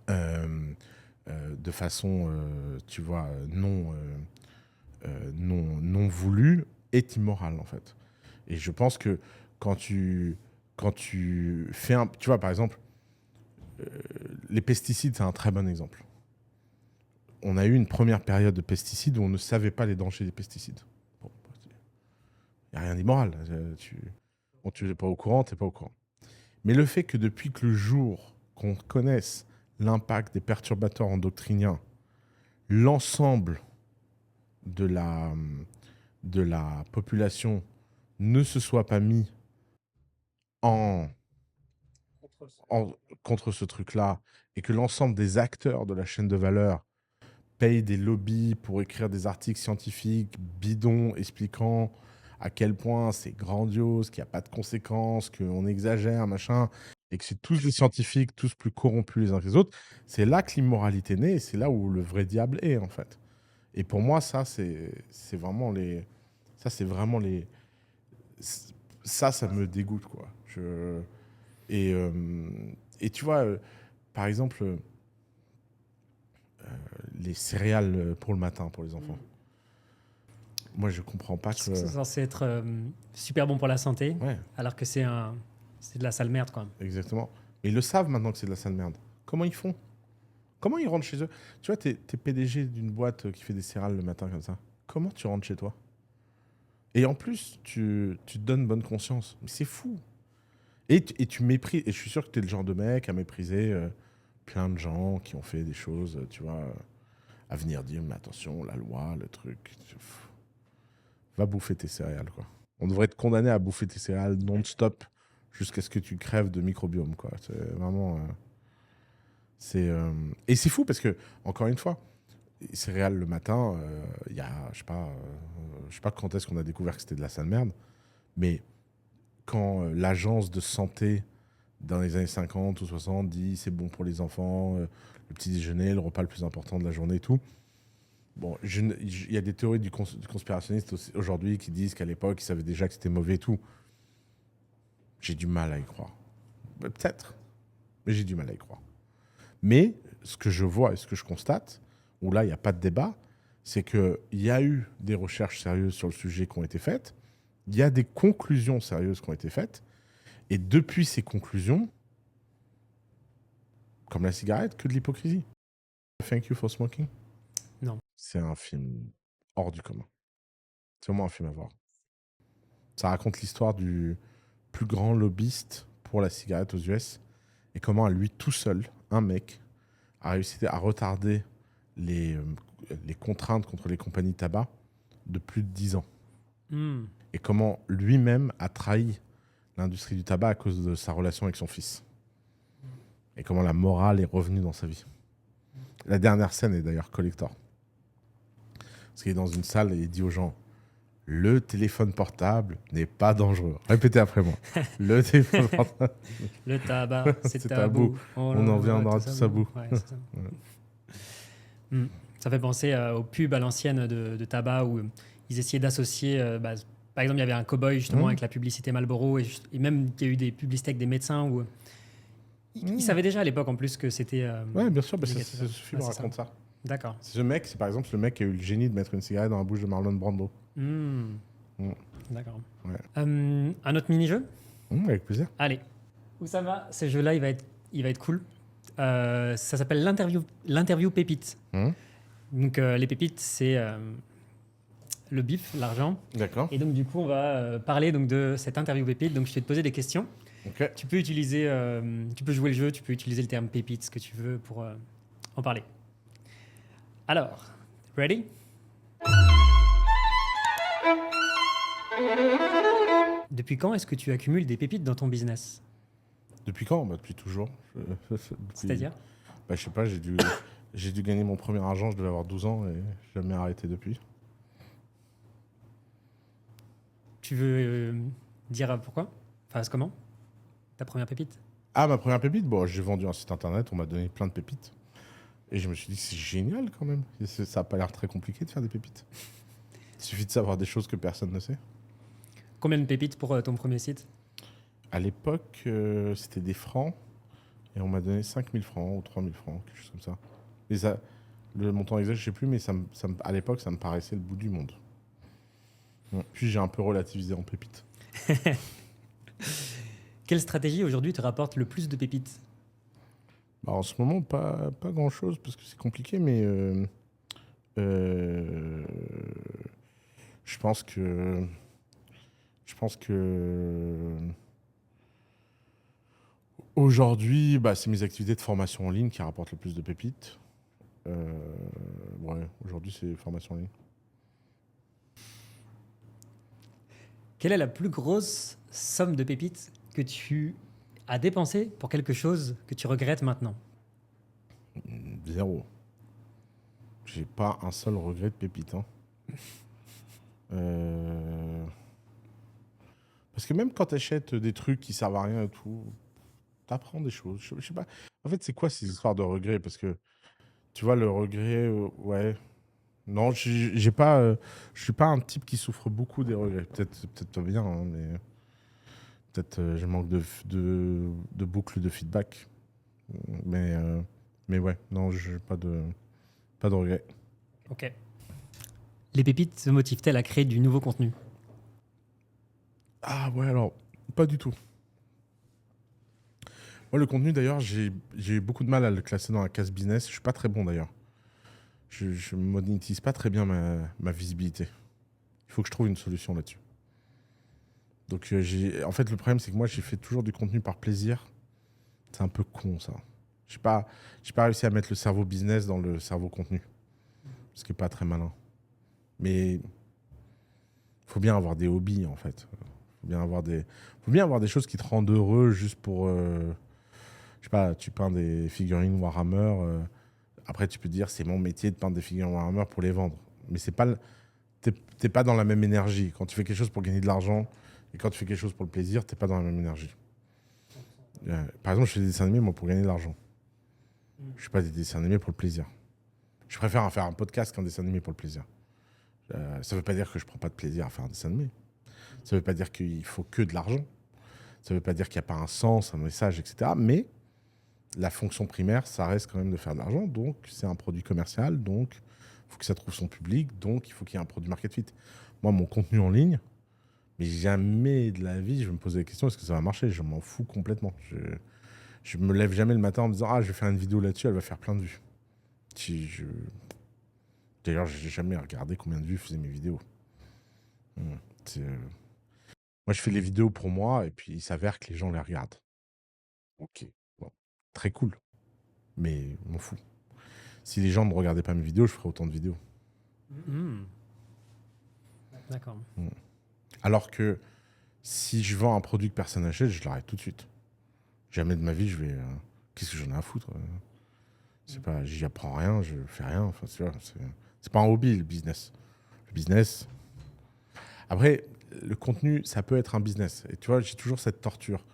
de façon, tu vois, non voulue, est immorale, en fait. Et je pense que quand tu fais un... Tu vois, par exemple, les pesticides, c'est un très bon exemple. On a eu une première période de pesticides où on ne savait pas les dangers des pesticides. Bon, il n'y a rien d'immoral. Tu n'es pas au courant, tu n'es pas au courant. Mais le fait que depuis que le jour qu'on connaisse l'impact des perturbateurs endocriniens, l'ensemble de la population ne se soit pas mis en, en- contre ce truc-là et que l'ensemble des acteurs de la chaîne de valeur payent des lobbies pour écrire des articles scientifiques bidons expliquant à quel point c'est grandiose, qu'il n'y a pas de conséquences, qu'on exagère, machin, et que c'est tous des scientifiques, tous plus corrompus les uns que les autres, c'est là que l'immoralité naît et c'est là où le vrai diable est, en fait. Et pour moi, c'est vraiment les... Ça, c'est vraiment les... Ça me dégoûte, quoi. Et, euh, et tu vois, par exemple, les céréales pour le matin pour les enfants. Moi, je comprends pas que... C'est censé être super bon pour la santé, Ouais, alors que c'est de la sale merde, quoi. exactement. Et ils le savent maintenant que c'est de la sale merde. Comment ils font? Comment ils rentrent chez eux? Tu vois, t'es PDG d'une boîte qui fait des céréales le matin comme ça. Comment tu rentres chez toi? Et en plus, tu te donnes bonne conscience. Mais c'est fou. Et tu méprises. Et je suis sûr que tu es le genre de mec à mépriser plein de gens qui ont fait des choses, tu vois, à venir dire, mais attention, la loi, le truc. Va bouffer tes céréales, quoi. On devrait être condamné à bouffer tes céréales non-stop jusqu'à ce que tu crèves de microbiome, quoi. C'est vraiment... Et c'est fou parce que, encore une fois, les céréales le matin, il y a, je sais pas quand est-ce qu'on a découvert que c'était de la sale merde, mais quand l'agence de santé dans les années 50 ou 60 dit c'est bon pour les enfants, le petit déjeuner, le repas le plus important de la journée et tout. Bon, il y a des théories du conspirationnistes aujourd'hui qui disent qu'à l'époque, ils savaient déjà que c'était mauvais et tout. J'ai du mal à y croire. Peut-être, mais j'ai du mal à y croire. Mais ce que je vois et ce que je constate, où là, il n'y a pas de débat, c'est qu'il y a eu des recherches sérieuses sur le sujet qui ont été faites, il y a des conclusions sérieuses qui ont été faites, et depuis ces conclusions, comme la cigarette, que de l'hypocrisie. Thank You for Smoking. Non. C'est un film hors du commun. C'est vraiment un film à voir. Ça raconte l'histoire du plus grand lobbyiste pour la cigarette aux US et comment à lui tout seul, un mec, a réussi à retarder les contraintes contre les compagnies de tabac de plus de 10 ans. Mm. Et comment lui-même a trahi l'industrie du tabac à cause de sa relation avec son fils. Et comment la morale est revenue dans sa vie. La dernière scène est d'ailleurs collector. Parce qu'il est dans une salle et il dit aux gens « Le téléphone portable n'est pas dangereux. » Répétez après moi. Le téléphone portable... Le tabac, c'est C'est tabou. tabou. On en viendra tous à bout. Ouais, c'est ça. Mm. Ça fait penser aux pubs à l'ancienne de tabac où ils essayaient d'associer. Par exemple, il y avait un cow-boy justement avec la publicité Marlboro et même il y a eu des publicités avec des médecins où ils savaient déjà à l'époque en plus que c'était. Ouais, bien sûr, négatif. ce film raconte ça. D'accord. Ce mec, c'est par exemple le mec qui a eu le génie de mettre une cigarette dans la bouche de Marlon Brando. D'accord. Ouais. Un autre mini-jeu? Avec plaisir. Allez. Oussama, ce jeu-là, il va être cool. Ça s'appelle l'interview pépite. Donc, les pépites, c'est le bif, l'argent. D'accord. Et donc, du coup, on va parler donc, de cette interview pépite. Donc, je vais te poser des questions. Ok. Tu peux tu peux jouer le jeu, tu peux utiliser le terme pépite, ce que tu veux pour en parler. Alors, ready? Depuis quand est-ce que tu accumules des pépites dans ton business? Depuis quand? Depuis toujours. C'est-à-dire? Je sais pas, j'ai dû gagner mon premier argent, je devais avoir 12 ans et j'ai jamais arrêté depuis. Tu veux dire pourquoi? Enfin, c'est comment? Ta première pépite? Ah, ma première pépite? Bon, j'ai vendu un site internet, on m'a donné plein de pépites. Et je me suis dit, c'est génial quand même. Ça n'a pas l'air très compliqué de faire des pépites. Il suffit de savoir des choses que personne ne sait. Combien de pépites pour ton premier site? À l'époque, c'était des francs. Et on m'a donné 5000 francs ou 3000 francs, quelque chose comme ça. Et ça, le montant exact, je sais plus, mais à l'époque, ça me paraissait le bout du monde. Puis j'ai un peu relativisé en pépites. Quelle stratégie aujourd'hui te rapporte le plus de pépites? En ce moment, pas grand-chose, parce que c'est compliqué, mais je pense que Aujourd'hui, c'est mes activités de formation en ligne qui rapportent le plus de pépites. Ouais, aujourd'hui, c'est formation en ligne. Quelle est la plus grosse somme de pépites que tu as dépensée pour quelque chose que tu regrettes maintenant? Zéro. J'ai pas un seul regret de pépite, hein. Parce que même quand tu achètes des trucs qui servent à rien et tout, t'apprends des choses. Je sais pas. En fait, c'est quoi ces histoires de regrets? Parce que, tu vois, le regret, ouais. Non, j'ai pas, je suis pas un type qui souffre beaucoup des regrets. Peut-être pas bien, hein, mais peut-être je manque de boucle de feedback. Mais, euh, mais ouais, non, j'ai pas de regrets. Ok. Les pépites se motivent-elles à créer du nouveau contenu? Ah ouais, alors, pas du tout. Moi, le contenu, d'ailleurs, j'ai eu beaucoup de mal à le classer dans la case business. Je suis pas très bon, d'ailleurs. Je monétise pas très bien ma visibilité. Il faut que je trouve une solution là-dessus. Donc, en fait, le problème, c'est que moi, j'ai fait toujours du contenu par plaisir. C'est un peu con, ça. J'ai pas réussi à mettre le cerveau business dans le cerveau contenu. Ce qui est pas très malin. Mais faut bien avoir des hobbies, en fait. Faut bien avoir des choses qui te rendent heureux juste pour... je sais pas, tu peins des figurines Warhammer. Après, tu peux te dire, c'est mon métier de peindre des figurines Warhammer pour les vendre. Mais c'est pas... T'es pas dans la même énergie. Quand tu fais quelque chose pour gagner de l'argent et quand tu fais quelque chose pour le plaisir, t'es pas dans la même énergie. Par exemple, je fais des dessins animés, moi, pour gagner de l'argent. Je fais pas des dessins animés pour le plaisir. Je préfère faire un podcast qu'un dessin animé pour le plaisir. Ça veut pas dire que je prends pas de plaisir à faire un dessin animé. Ça veut pas dire qu'il faut que de l'argent. Ça veut pas dire qu'il n'y a pas un sens, un message, etc. Mais la fonction primaire, ça reste quand même de faire de l'argent. Donc, c'est un produit commercial. Donc, il faut que ça trouve son public. Donc, il faut qu'il y ait un produit market fit. Moi, mon contenu en ligne, mais jamais de la vie, je vais me poser la question, est-ce que ça va marcher? Je m'en fous complètement. Je me lève jamais le matin en me disant, ah, je vais faire une vidéo là-dessus, elle va faire plein de vues. D'ailleurs, j'ai jamais regardé combien de vues faisaient mes vidéos. Hmm. Moi, je fais les vidéos pour moi et puis il s'avère que les gens les regardent. Ok, bon, très cool. Mais m'en fous. Si les gens ne regardaient pas mes vidéos, je ferais autant de vidéos. D'accord. Alors que si je vends un produit que personne n'achète, je l'arrête tout de suite. Jamais de ma vie, je vais. Qu'est-ce que j'en ai à foutre? C'est pas, j'y apprends rien, je fais rien. Enfin, tu vois, c'est pas un hobby le business. Le business. Après, le contenu, ça peut être un business. Et tu vois, j'ai toujours cette torture.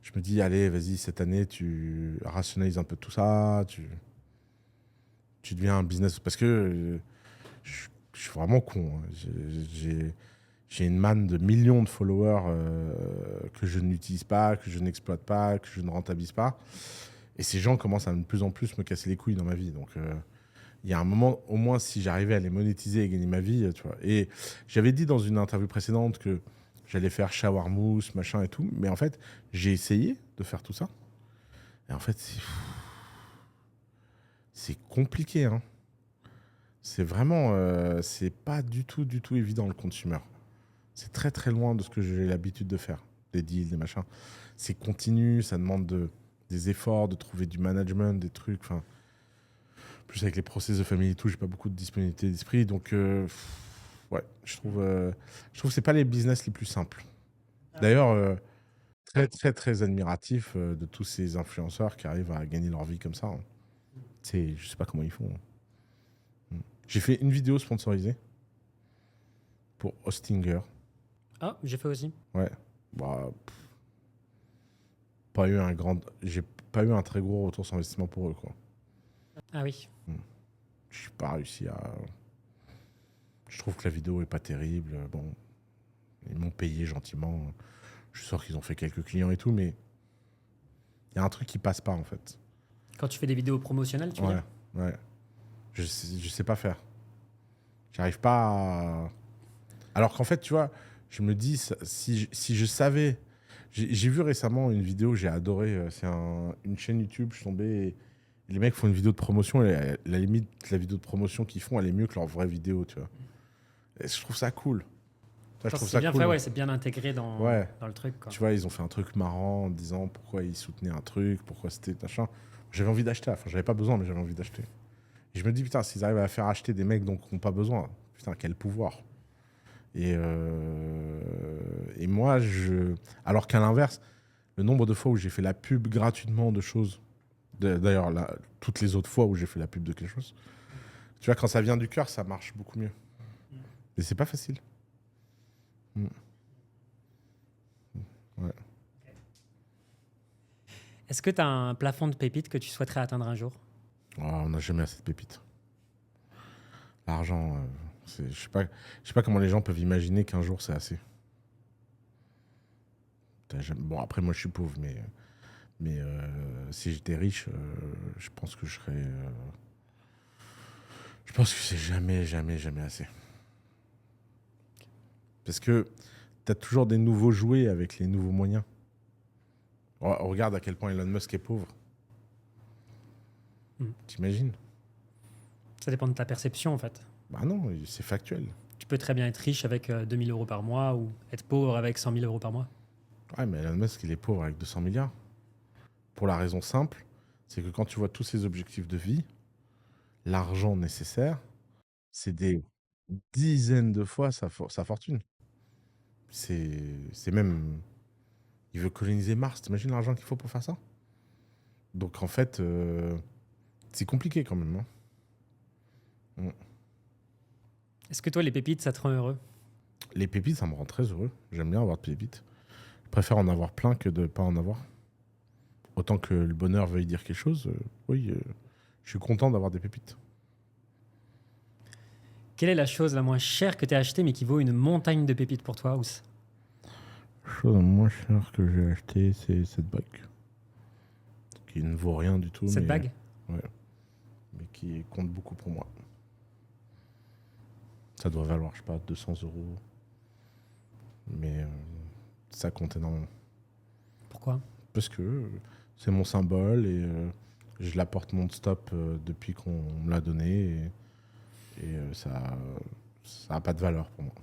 Je me dis, allez, vas-y, cette année, tu rationalises un peu tout ça, tu deviens un business. Parce que je suis vraiment con, hein. J'ai une manne de millions de followers que je n'utilise pas, que je n'exploite pas, que je ne rentabilise pas. Et ces gens commencent à de plus en plus me casser les couilles dans ma vie. Donc, il y a un moment, au moins, si j'arrivais à les monétiser et gagner ma vie, tu vois. Et j'avais dit dans une interview précédente que j'allais faire shawarmousse, machin et tout. Mais en fait, j'ai essayé de faire tout ça. Et en fait, c'est compliqué, hein. C'est vraiment, c'est pas du tout évident le consumer. C'est très très loin de ce que j'ai l'habitude de faire, des deals, des machins. C'est continu, ça demande des efforts, de trouver du management, des trucs. Enfin, plus avec les process de famille et tout, j'ai pas beaucoup de disponibilité d'esprit, donc ouais, je trouve que c'est pas les business les plus simples. D'ailleurs, très très très admiratif de tous ces influenceurs qui arrivent à gagner leur vie comme ça, hein. Je sais pas comment ils font, hein. J'ai fait une vidéo sponsorisée pour Hostinger. Ah, j'ai fait aussi. Ouais. Bah, j'ai pas eu un très gros retour sur investissement pour eux, quoi. Ah oui. Je n'ai pas réussi à. Je trouve que la vidéo est pas terrible. Bon, ils m'ont payé gentiment. Je sors qu'ils ont fait quelques clients et tout, mais il y a un truc qui passe pas en fait. Quand tu fais des vidéos promotionnelles, tu veux Ouais, dire? ouais. Je sais pas faire. J'arrive pas à. Alors qu'en fait, tu vois, je me dis, si je savais. J'ai vu récemment une vidéo, j'ai adoré. C'est une chaîne YouTube, je suis tombé. Et les mecs font une vidéo de promotion et la limite, la vidéo de promotion qu'ils font, elle est mieux que leur vraie vidéo, tu vois. Et je trouve ça cool. Ça, je trouve C'est ça bien cool. fait, ouais, c'est bien intégré dans Ouais. le truc, quoi. Tu vois, ils ont fait un truc marrant en disant pourquoi ils soutenaient un truc, pourquoi c'était machin. J'avais envie d'acheter. Enfin, j'avais pas besoin, mais j'avais envie d'acheter. Et je me dis, putain, s'ils arrivent à faire acheter des mecs dont ils n'ont pas besoin, putain, quel pouvoir. Et moi, alors qu'à l'inverse, le nombre de fois où j'ai fait la pub gratuitement de choses, d'ailleurs, toutes les autres fois où j'ai fait la pub de quelque chose, tu vois, quand ça vient du cœur, ça marche beaucoup mieux. Et c'est pas facile. Mm. Ouais. Est-ce que tu as un plafond de pépites que tu souhaiterais atteindre un jour? Oh, on n'a jamais assez de pépites. L'argent, je sais pas comment les gens peuvent imaginer qu'un jour c'est assez. Bon, après, moi je suis pauvre, mais si j'étais riche, je pense que je serais. Je pense que c'est jamais, jamais, jamais assez. Parce que tu as toujours des nouveaux jouets avec les nouveaux moyens. On regarde à quel point Elon Musk est pauvre. T'imagines? Ça dépend de ta perception, en fait. Bah non, c'est factuel. Tu peux très bien être riche avec 2 000 € par mois ou être pauvre avec 100 000 € par mois. Ouais, mais Elon Musk, il est pauvre avec 200 milliards. Pour la raison simple, c'est que quand tu vois tous ses objectifs de vie, l'argent nécessaire, c'est des dizaines de fois sa fortune. C'est même... Il veut coloniser Mars. T'imagines l'argent qu'il faut pour faire ça? Donc en fait, c'est compliqué quand même. Hein. Est-ce que toi, les pépites, ça te rend heureux? Les pépites, ça me rend très heureux. J'aime bien avoir de pépites. Je préfère en avoir plein que de ne pas en avoir. Autant que le bonheur veuille dire quelque chose, oui, je suis content d'avoir des pépites. Quelle est la chose la moins chère que tu as achetée mais qui vaut une montagne de pépites pour toi, Ous? La chose la moins chère que j'ai achetée, c'est cette bague. Qui ne vaut rien du tout. Cette bague? Ouais. Mais qui compte beaucoup pour moi. Ça doit valoir, je sais pas, 200 €. Mais ça compte énormément. Pourquoi? Parce que c'est mon symbole et je la porte non-stop depuis qu'on me l'a donné. Et ça n'a pas de valeur pour moi.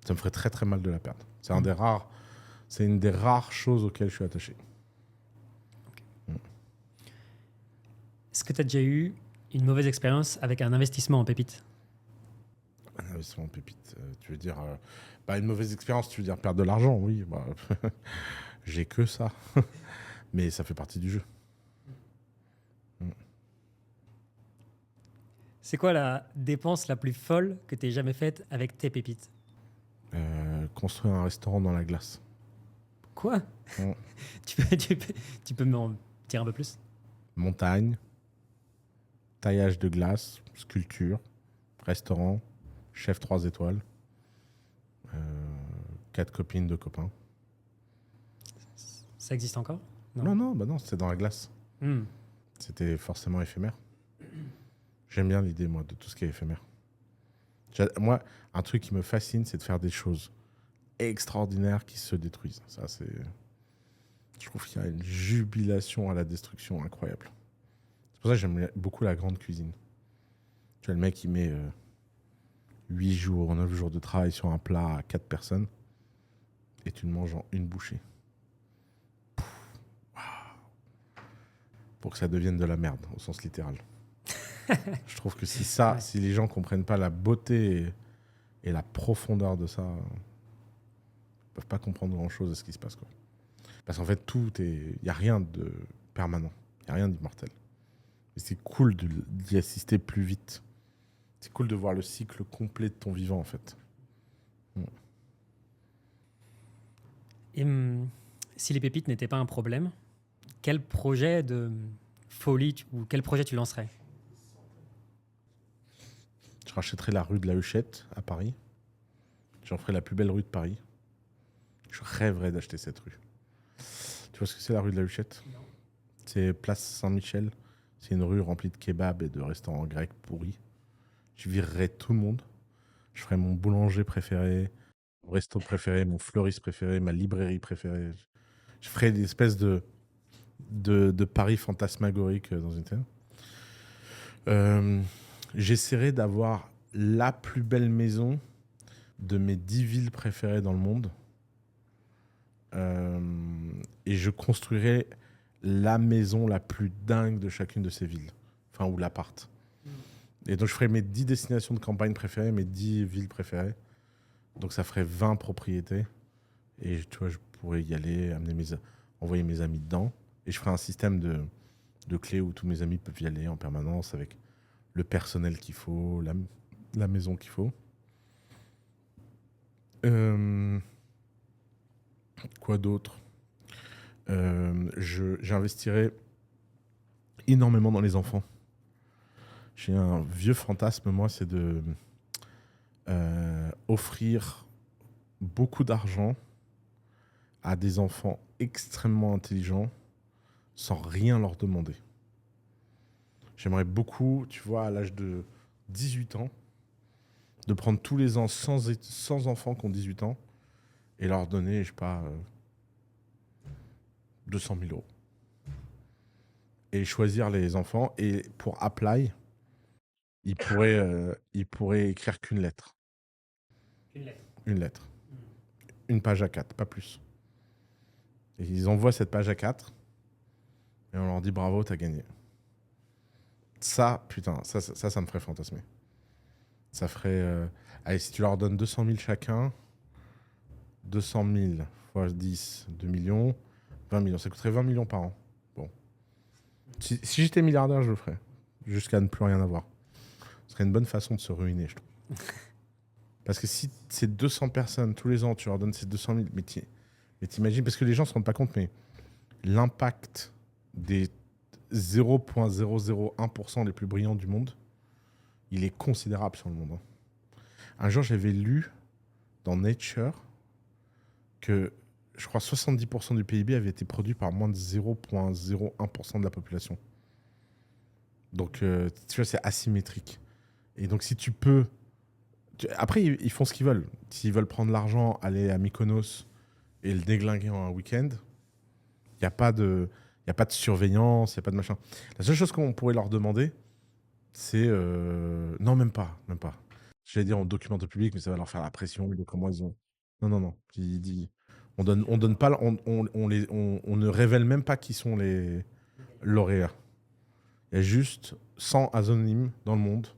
Ça me ferait très très mal de la perdre. C'est une des rares choses auxquelles je suis attaché. Okay. Est-ce que tu as déjà eu une mauvaise expérience avec un investissement en pépites? Un investissement en pépites, tu veux dire... une mauvaise expérience, tu veux dire perdre de l'argent, oui. Bah, j'ai que ça. Mais ça fait partie du jeu. C'est quoi la dépense la plus folle que tu aies jamais faite avec tes pépites? Construire un restaurant dans la glace. Quoi? Mm. tu peux m'en dire un peu plus? Montagne, taillage de glace, sculpture, restaurant, chef 3 étoiles, 4 copines, 2 copains. Ça existe encore? Non, c'était dans la glace. C'était forcément éphémère. J'aime bien l'idée, moi, de tout ce qui est éphémère. Moi, un truc qui me fascine, c'est de faire des choses extraordinaires qui se détruisent. Ça, c'est... Je trouve qu'il y a une jubilation à la destruction incroyable. C'est pour ça que j'aime beaucoup la grande cuisine. Tu vois, le mec, il met 8 jours, 9 jours de travail sur un plat à 4 personnes et tu le manges en une bouchée. Pour que ça devienne de la merde, au sens littéral. Je trouve que si les gens comprennent pas la beauté et la profondeur de ça, ils peuvent pas comprendre grand-chose de ce qui se passe, quoi. Parce qu'en fait, il n'y a rien de permanent, il n'y a rien d'immortel. Et c'est cool d'y assister plus vite. C'est cool de voir le cycle complet de ton vivant, en fait. Et si les pépites n'étaient pas un problème, quel projet de folie ou quel projet tu lancerais? Je rachèterais la rue de la Huchette à Paris. J'en ferais la plus belle rue de Paris. Je rêverais d'acheter cette rue. Tu vois ce que c'est la rue de la Huchette? Non. C'est place Saint-Michel. C'est une rue remplie de kebabs et de restaurants grecs pourris. Je virerais tout le monde. Je ferais mon boulanger préféré, mon resto préféré, mon fleuriste préféré, ma librairie préférée. Je ferais des espèces de Paris fantasmagorique dans une telle. J'essaierais d'avoir la plus belle maison de mes 10 villes préférées dans le monde. Et je construirai la maison la plus dingue de chacune de ces villes. Enfin, ou l'appart. Et donc, je ferai mes 10 destinations de campagne préférées, mes 10 villes préférées. Donc, ça ferait 20 propriétés. Et tu vois, je pourrais y aller, envoyer mes amis dedans. Et je ferai un système de clés où tous mes amis peuvent y aller en permanence avec le personnel qu'il faut, la maison qu'il faut. Quoi d'autre ? J'investirai énormément dans les enfants. J'ai un vieux fantasme, moi, c'est de offrir beaucoup d'argent à des enfants extrêmement intelligents sans rien leur demander. J'aimerais beaucoup, tu vois, à l'âge de 18 ans, de prendre tous les ans 100 enfants qui ont 18 ans et leur donner, je sais pas, 200 000 euros. Et choisir les enfants. Et pour Apply, ils pourraient écrire qu'une lettre. Une lettre. Une page A4, pas plus. Et ils envoient cette page A4 et on leur dit bravo, t'as gagné. Ça, putain, ça me ferait fantasmer. Ça ferait... allez, si tu leur donnes 200 000 chacun, 200 000 fois 10, 2 millions, 20 millions. Ça coûterait 20 millions par an. Bon. Si j'étais milliardaire, je le ferais. Jusqu'à ne plus rien avoir. Ce serait une bonne façon de se ruiner, je trouve. Parce que si ces 200 personnes, tous les ans, tu leur donnes ces 200 000, mais t'imagines, parce que les gens ne se rendent pas compte, mais l'impact des 0,001% les plus brillants du monde, il est considérable sur le monde. Hein. Un jour, j'avais lu dans Nature que, je crois, 70% du PIB avait été produit par moins de 0,01% de la population. Donc, tu vois, c'est asymétrique. Et donc, si tu peux... Après, ils font ce qu'ils veulent. S'ils veulent prendre l'argent, aller à Mykonos et le déglinguer en un week-end, il n'y a pas de surveillance, il n'y a pas de machin. La seule chose qu'on pourrait leur demander, c'est... Non, même pas. J'allais dire en document public, mais ça va leur faire la pression de comment ils ont... Non. On donne pas... On ne révèle même pas qui sont les lauréats. Il y a juste 100 anonymes dans le monde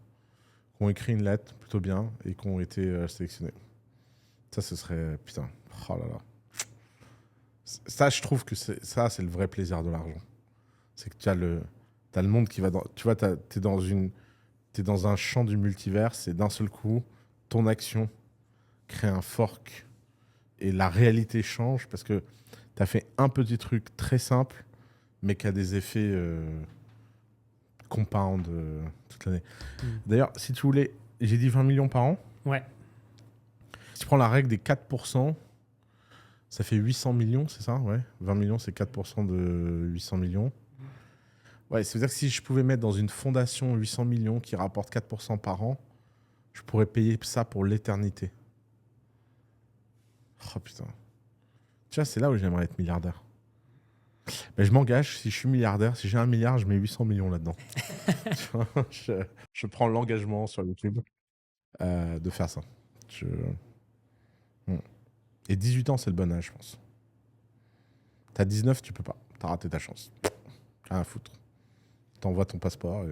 qui ont écrit une lettre plutôt bien et qui ont été sélectionnés. Ça, ce serait... Putain. Oh là là. Ça, je trouve que c'est le vrai plaisir de l'argent. C'est que tu as le monde qui va dans... Tu vois, t'es dans un champ du multivers et d'un seul coup, ton action crée un fork et la réalité change parce que tu as fait un petit truc très simple mais qui a des effets compound toute l'année. D'ailleurs, si tu voulais... J'ai dit 20 millions par an. Ouais. Si tu prends la règle des 4%, ça fait 800 millions, c'est ça? Ouais. 20 millions, c'est 4% de 800 millions. Ouais, ça veut dire que si je pouvais mettre dans une fondation 800 millions qui rapporte 4% par an, je pourrais payer ça pour l'éternité. Oh putain. Tu vois, c'est là où j'aimerais être milliardaire. Mais je m'engage, si je suis milliardaire, si j'ai 1 milliard, je mets 800 millions là-dedans. je prends l'engagement sur YouTube de faire ça. Et 18 ans, c'est le bon âge, je pense. T'as 19, tu peux pas. T'as raté ta chance. Rien à foutre. T'envoies ton passeport.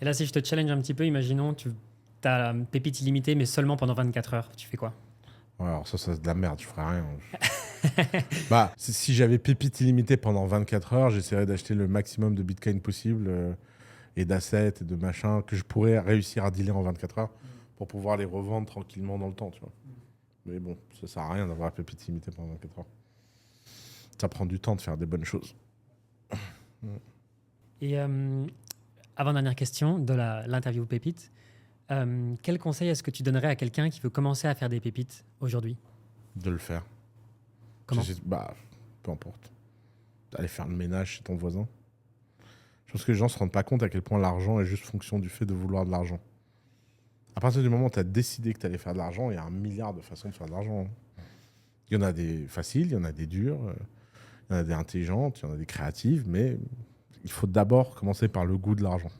Et là, si je te challenge un petit peu, imaginons, tu as pépite illimitée, mais seulement pendant 24 heures. Tu fais quoi? Ouais, alors ça c'est de la merde, je ferais rien. Bah, si j'avais pépite illimitée pendant 24 heures, j'essaierais d'acheter le maximum de bitcoin possible et d'assets et de machins que je pourrais réussir à dealer en 24 heures pour pouvoir les revendre tranquillement dans le temps, tu vois. Mais bon, ça sert à rien d'avoir la pépite illimitée pendant 24 heures. Ça prend du temps de faire des bonnes choses. Et avant-dernière question de l'interview Pépite. Quel conseil est-ce que tu donnerais à quelqu'un qui veut commencer à faire des pépites aujourd'hui? De le faire. Comment? Bah, peu importe. Aller faire le ménage chez ton voisin. Je pense que les gens ne se rendent pas compte à quel point l'argent est juste fonction du fait de vouloir de l'argent. À partir du moment où tu as décidé que tu allais faire de l'argent, il y a 1 milliard de façons de faire de l'argent. Il y en a des faciles, il y en a des dures, il y en a des intelligentes, il y en a des créatives, mais il faut d'abord commencer par le goût de l'argent.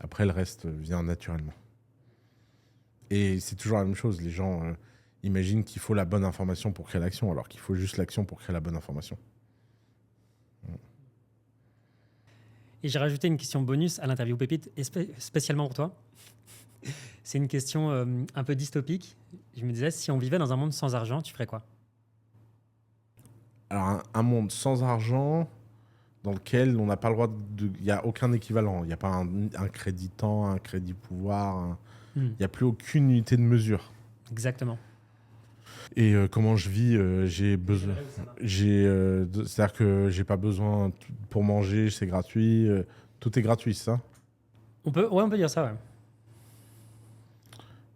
Après, le reste vient naturellement. Et c'est toujours la même chose. Les gens imaginent qu'il faut la bonne information pour créer l'action, alors qu'il faut juste l'action pour créer la bonne information. Et j'ai rajouté une question bonus à l'interview pépite, spécialement pour toi. C'est une question un peu dystopique. Je me disais, si on vivait dans un monde sans argent, tu ferais quoi? Alors, un monde sans argent, dans lequel on n'a pas le droit de... Il n'y a aucun équivalent. Il n'y a pas un crédit temps, un crédit pouvoir. Il n'y a plus aucune unité de mesure. Exactement. Et comment je vis, j'ai besoin... c'est-à-dire que j'ai pas besoin... Pour manger, c'est gratuit. Tout est gratuit, c'est ça? On peut dire ça, ouais.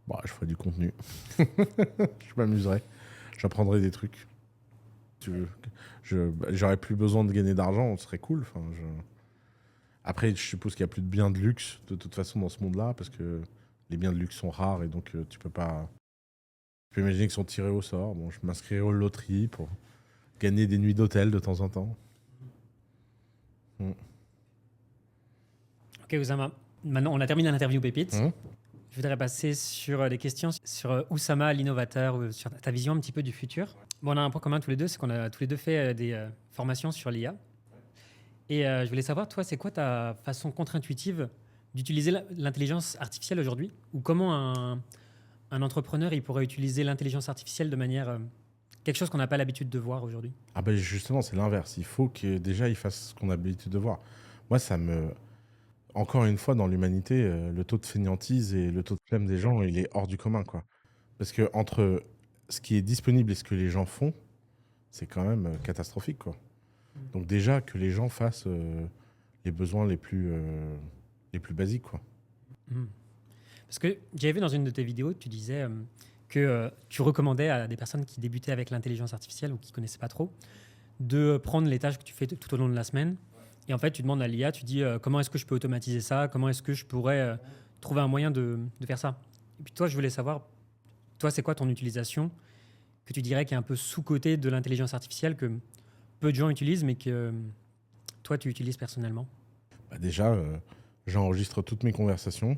Bah, je ferai du contenu. Je m'amuserai. J'apprendrai des trucs. J'aurais plus besoin de gagner d'argent, ce serait cool. Enfin, après, je suppose qu'il n'y a plus de biens de luxe de toute façon dans ce monde-là, parce que les biens de luxe sont rares et donc tu peux pas. Tu peux imaginer qu'ils sont tirés au sort. Bon, je m'inscrirai aux loteries pour gagner des nuits d'hôtel de temps en temps. Ok, Oussama. Maintenant, on a terminé l'interview pépite. Hum. Je voudrais passer sur des questions sur Oussama, l'innovateur, ou sur ta vision un petit peu du futur. Bon, on a un point commun tous les deux, c'est qu'on a tous les deux fait des formations sur l'IA. Et je voulais savoir, toi, c'est quoi ta façon contre-intuitive d'utiliser l'intelligence artificielle aujourd'hui? Ou comment un entrepreneur il pourrait utiliser l'intelligence artificielle de manière... quelque chose qu'on n'a pas l'habitude de voir aujourd'hui? Ah ben justement, c'est l'inverse. Il faut que déjà il fasse ce qu'on a l'habitude de voir. Moi, ça me... Encore une fois, dans l'humanité, le taux de fainéantise et le taux de flemme des gens, il est hors du commun, quoi. Parce que entre ce qui est disponible et ce que les gens font, c'est quand même catastrophique, quoi. Donc déjà que les gens fassent les besoins les plus basiques, quoi. Parce que j'avais vu dans une de tes vidéos, tu disais que tu recommandais à des personnes qui débutaient avec l'intelligence artificielle ou qui ne connaissaient pas trop de prendre les tâches que tu fais tout au long de la semaine. Et en fait, tu demandes à l'IA, tu dis comment est-ce que je peux automatiser ça? Comment est-ce que je pourrais trouver un moyen de faire ça? Et puis toi, je voulais savoir, toi, c'est quoi ton utilisation que tu dirais qui est un peu sous-cotée de l'intelligence artificielle que peu de gens utilisent, mais que toi, tu utilises personnellement? Bah déjà, j'enregistre toutes mes conversations,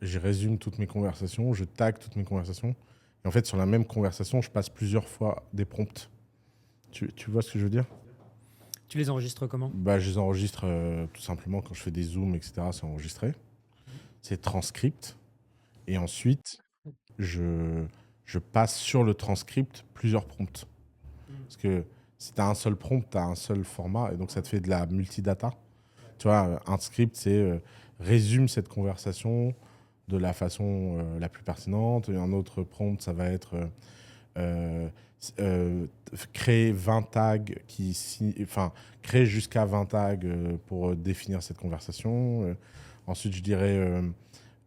je résume toutes mes conversations, je tag toutes mes conversations. Et en fait, sur la même conversation, je passe plusieurs fois des prompts. Tu vois ce que je veux dire? Tu les enregistres comment? Bah, je les enregistre tout simplement quand je fais des zooms, etc. C'est enregistré. C'est transcript. Et ensuite, je passe sur le transcript plusieurs prompts. Parce que si tu as un seul prompt, tu as un seul format. Et donc, ça te fait de la multidata. Tu vois, un script, c'est résume cette conversation de la façon la plus pertinente. Et un autre prompt, ça va être créer 20 tags créer jusqu'à 20 tags pour définir cette conversation. Ensuite, je dirais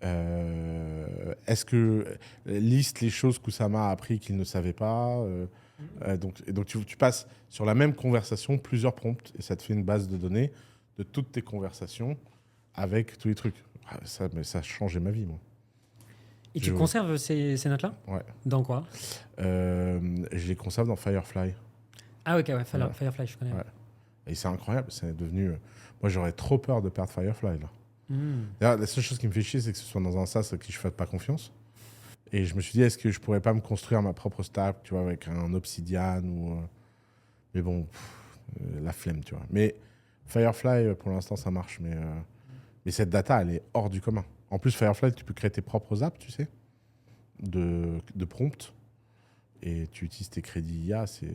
est-ce que liste les choses qu'Oussama a appris qu'il ne savait pas. Donc tu passes sur la même conversation plusieurs prompts et ça te fait une base de données de toutes tes conversations avec tous les trucs. Mais ça a changé ma vie, moi. Et tu conserves ces notes-là? Ouais. Dans quoi? Je les conserve dans Firefly. Ah ok, ouais, Firefly, je connais. Ouais. Et c'est incroyable, c'est devenu... Moi, j'aurais trop peur de perdre Firefly, là. D'ailleurs, la seule chose qui me fait chier, c'est que ce soit dans un SaaS à qui je ne fasse pas confiance. Et je me suis dit, est-ce que je pourrais pas me construire ma propre stack, tu vois, avec un Obsidian ou... Mais bon, la flemme, tu vois. Mais Firefly, pour l'instant, ça marche. Mais cette data, elle est hors du commun. En plus, Firefly, tu peux créer tes propres apps, tu sais, de prompts. Et tu utilises tes crédits IA, c'est...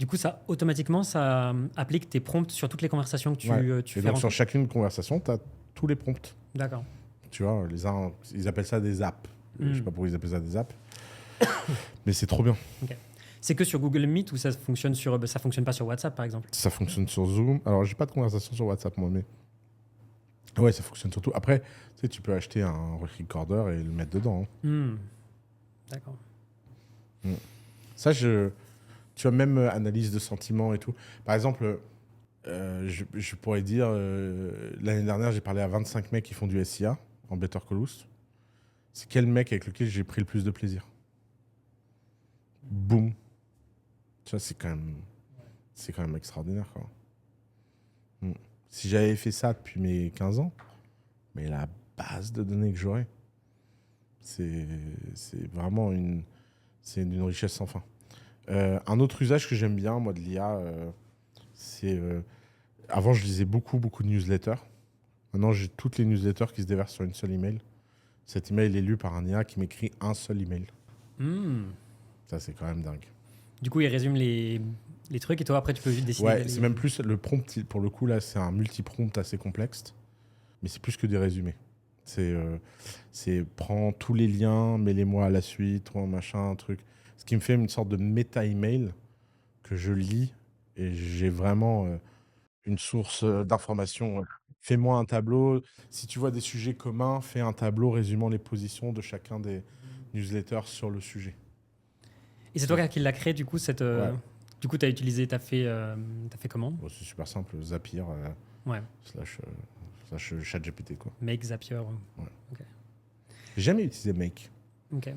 Du coup, ça, automatiquement, ça applique tes prompts sur toutes les conversations que tu et fais. donc, sur chacune conversation, tu as tous les prompts. D'accord. Tu vois, ils appellent ça des apps. Je sais pas pourquoi ils appellent ça des apps. Mais c'est trop bien. Okay. C'est que sur Google Meet ou ça fonctionne pas sur WhatsApp, par exemple? Ça fonctionne sur Zoom. Alors, j'ai pas de conversation sur WhatsApp, moi, mais... Ouais, ça fonctionne surtout. Après, tu sais, tu peux acheter un recorder et le mettre dedans. D'accord. Ça, tu as même analyse de sentiments et tout. Par exemple, je pourrais dire, l'année dernière, j'ai parlé à 25 mecs qui font du SIA en Better Call Saul. C'est quel mec avec lequel j'ai pris le plus de plaisir? Boum. Tu vois, c'est quand même extraordinaire, quoi. Si j'avais fait ça depuis mes 15 ans, mais la base de données que j'aurais, C'est vraiment c'est d'une richesse sans fin. Un autre usage que j'aime bien, moi, de l'IA, c'est... avant, je lisais beaucoup de newsletters. Maintenant, j'ai toutes les newsletters qui se déversent sur une seule email. Cet email est lu par un IA qui m'écrit un seul email. Ça, c'est quand même dingue. Du coup, il résume les trucs et toi, après, tu peux juste décider. Ouais, c'est même plus le prompt. Pour le coup, là, c'est un multi-prompt assez complexe. Mais c'est plus que des résumés. C'est prends tous les liens, mets-les-moi à la suite, ou un machin, un truc. Ce qui me fait une sorte de méta-email que je lis et j'ai vraiment une source d'information. Fais-moi un tableau. Si tu vois des sujets communs, fais un tableau résumant les positions de chacun des newsletters sur le sujet. Et c'est toi qui l'as créé, du coup, Ouais. Du coup, tu as utilisé, t'as fait comment? Bon, c'est super simple, Zapier Ouais, slash ChatGPT, quoi. Make Zapier. Ouais. Ok. J'ai jamais utilisé Make. Ok.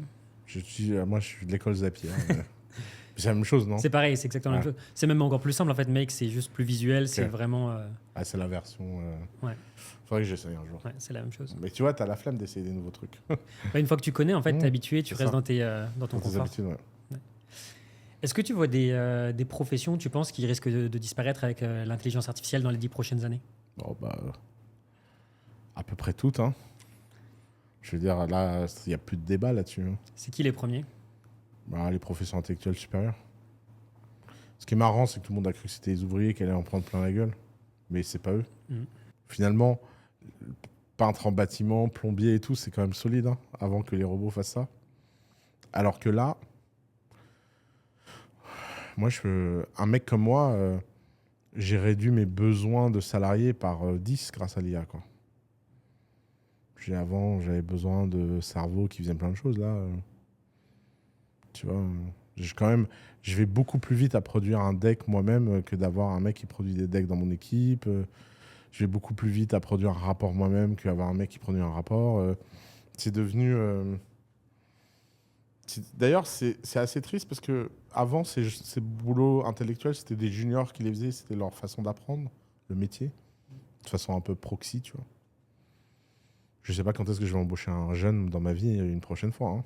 Moi, je suis de l'école Zapier. C'est la même chose, non? C'est pareil, c'est exactement la même chose. C'est même encore plus simple, en fait. Make, c'est juste plus visuel, c'est vraiment... Ah, c'est la version... Ouais. Faudrait que j'essaye un jour. Ouais, c'est la même chose. Mais tu vois, t'as la flemme d'essayer des nouveaux trucs. Une fois que tu connais, en fait, t'es habitué, tu c'est restes ça. dans ton Dans tes confort. habitudes, ouais. Est-ce que tu vois des professions, tu penses, qui risquent de disparaître avec l'intelligence artificielle dans les 10 prochaines années? Bon, à peu près toutes, hein. Je veux dire, là, il n'y a plus de débat là-dessus. Hein. C'est qui les premiers? Les professions intellectuelles supérieures. Ce qui est marrant, c'est que tout le monde a cru que c'était les ouvriers qui allaient en prendre plein la gueule. Mais c'est pas eux. Finalement, peintre en bâtiment, plombier et tout, c'est quand même solide, hein, avant que les robots fassent ça. Alors que là, un mec comme moi, j'ai réduit mes besoins de salariés par 10 grâce à l'IA, quoi. Avant, j'avais besoin de cerveaux qui faisaient plein de choses. Là, tu vois, je vais beaucoup plus vite à produire un deck moi-même que d'avoir un mec qui produit des decks dans mon équipe. Je vais beaucoup plus vite à produire un rapport moi-même qu'avoir un mec qui produit un rapport. C'est devenu... D'ailleurs, c'est assez triste parce que avant, ces boulots intellectuels, c'était des juniors qui les faisaient, c'était leur façon d'apprendre le métier, de façon un peu proxy, tu vois. Je sais pas quand est-ce que je vais embaucher un jeune dans ma vie une prochaine fois. Hein.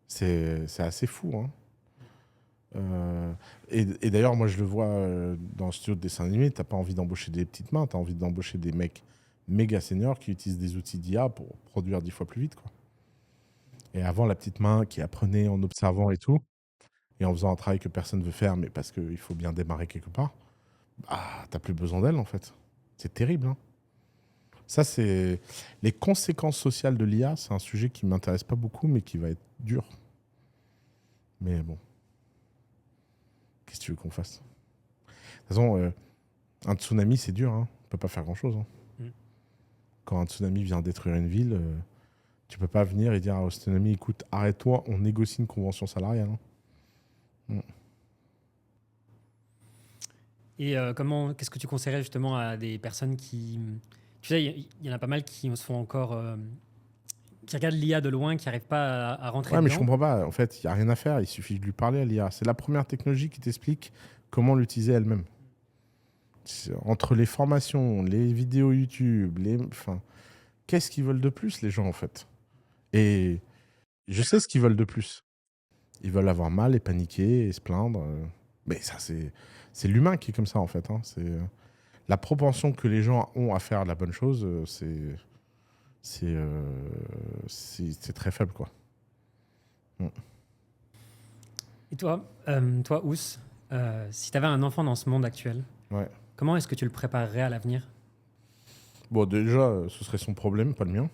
C'est assez fou. Hein. Et d'ailleurs, moi, je le vois dans le studio de dessin animé, t'as pas envie d'embaucher des petites mains, t'as envie d'embaucher des mecs méga seniors qui utilisent des outils d'IA pour produire 10 fois plus vite, quoi. Et avant, la petite main qui apprenait en observant et tout, et en faisant un travail que personne ne veut faire, mais parce qu'il faut bien démarrer quelque part, t'as plus besoin d'elle, en fait. C'est terrible, hein. Ça, c'est... Les conséquences sociales de l'IA, c'est un sujet qui ne m'intéresse pas beaucoup, mais qui va être dur. Mais bon. Qu'est-ce que tu veux qu'on fasse? De toute façon, un tsunami, c'est dur, hein. On ne peut pas faire grand-chose. Hein. Quand un tsunami vient détruire une ville... tu peux pas venir et dire au tsunami, écoute, arrête-toi, on négocie une convention salariale. Hein. Et qu'est-ce que tu conseillerais justement à des personnes qui... Tu sais, il y en a pas mal qui se font encore... qui regardent l'IA de loin, qui n'arrivent pas à rentrer dedans. Ouais, mais je comprends pas. En fait, il n'y a rien à faire. Il suffit de lui parler à l'IA. C'est la première technologie qui t'explique comment l'utiliser elle-même. Entre les formations, les vidéos YouTube, qu'est-ce qu'ils veulent de plus, les gens, en fait? Et je sais ce qu'ils veulent de plus. Ils veulent avoir mal et paniquer et se plaindre. Mais ça, c'est l'humain qui est comme ça, en fait. Hein. C'est la propension que les gens ont à faire la bonne chose, c'est très faible, quoi. Et toi, Ous, si tu avais un enfant dans ce monde actuel, comment est-ce que tu le préparerais à l'avenir? Bon, déjà, ce serait son problème, pas le mien.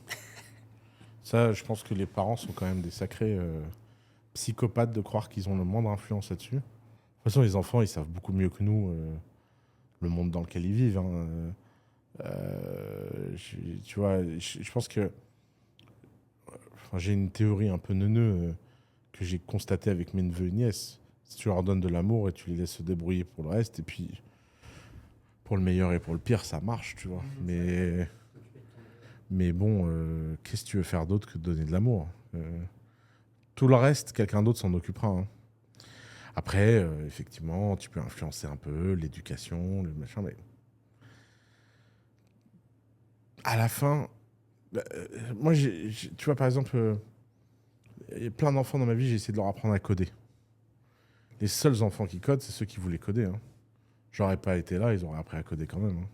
Ça, je pense que les parents sont quand même des sacrés psychopathes de croire qu'ils ont le moindre influence là-dessus. De toute façon, les enfants, ils savent beaucoup mieux que nous le monde dans lequel ils vivent. Hein. Tu vois, je pense que j'ai une théorie un peu neuneux que j'ai constatée avec mes neveux et nièces. Si tu leur donnes de l'amour et tu les laisses se débrouiller pour le reste, et puis pour le meilleur et pour le pire, ça marche, tu vois. Mais bon, qu'est-ce que tu veux faire d'autre que de donner de l'amour? Tout le reste, quelqu'un d'autre s'en occupera. Hein. Après, effectivement, tu peux influencer un peu l'éducation, le machin, mais à la fin, moi, tu vois, par exemple, Il y a plein d'enfants dans ma vie, j'ai essayé de leur apprendre à coder. Les seuls enfants qui codent, c'est ceux qui voulaient coder. Hein. J'aurais pas été là, ils auraient appris à coder quand même. Hein.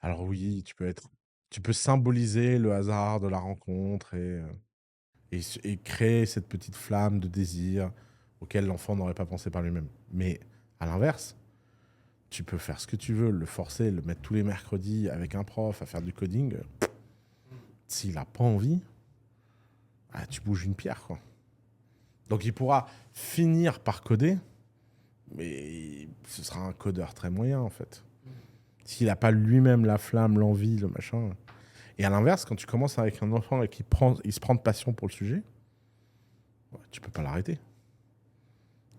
Alors oui, tu peux symboliser le hasard de la rencontre et créer cette petite flamme de désir auquel l'enfant n'aurait pas pensé par lui-même. Mais à l'inverse, tu peux faire ce que tu veux, le forcer, le mettre tous les mercredis avec un prof à faire du coding. S'il n'a pas envie, tu bouges une pierre, quoi. Donc il pourra finir par coder, mais ce sera un codeur très moyen, en fait. S'il n'a pas lui-même la flamme, l'envie, le machin. Et à l'inverse, quand tu commences avec un enfant et il se prend de passion pour le sujet, tu peux pas l'arrêter.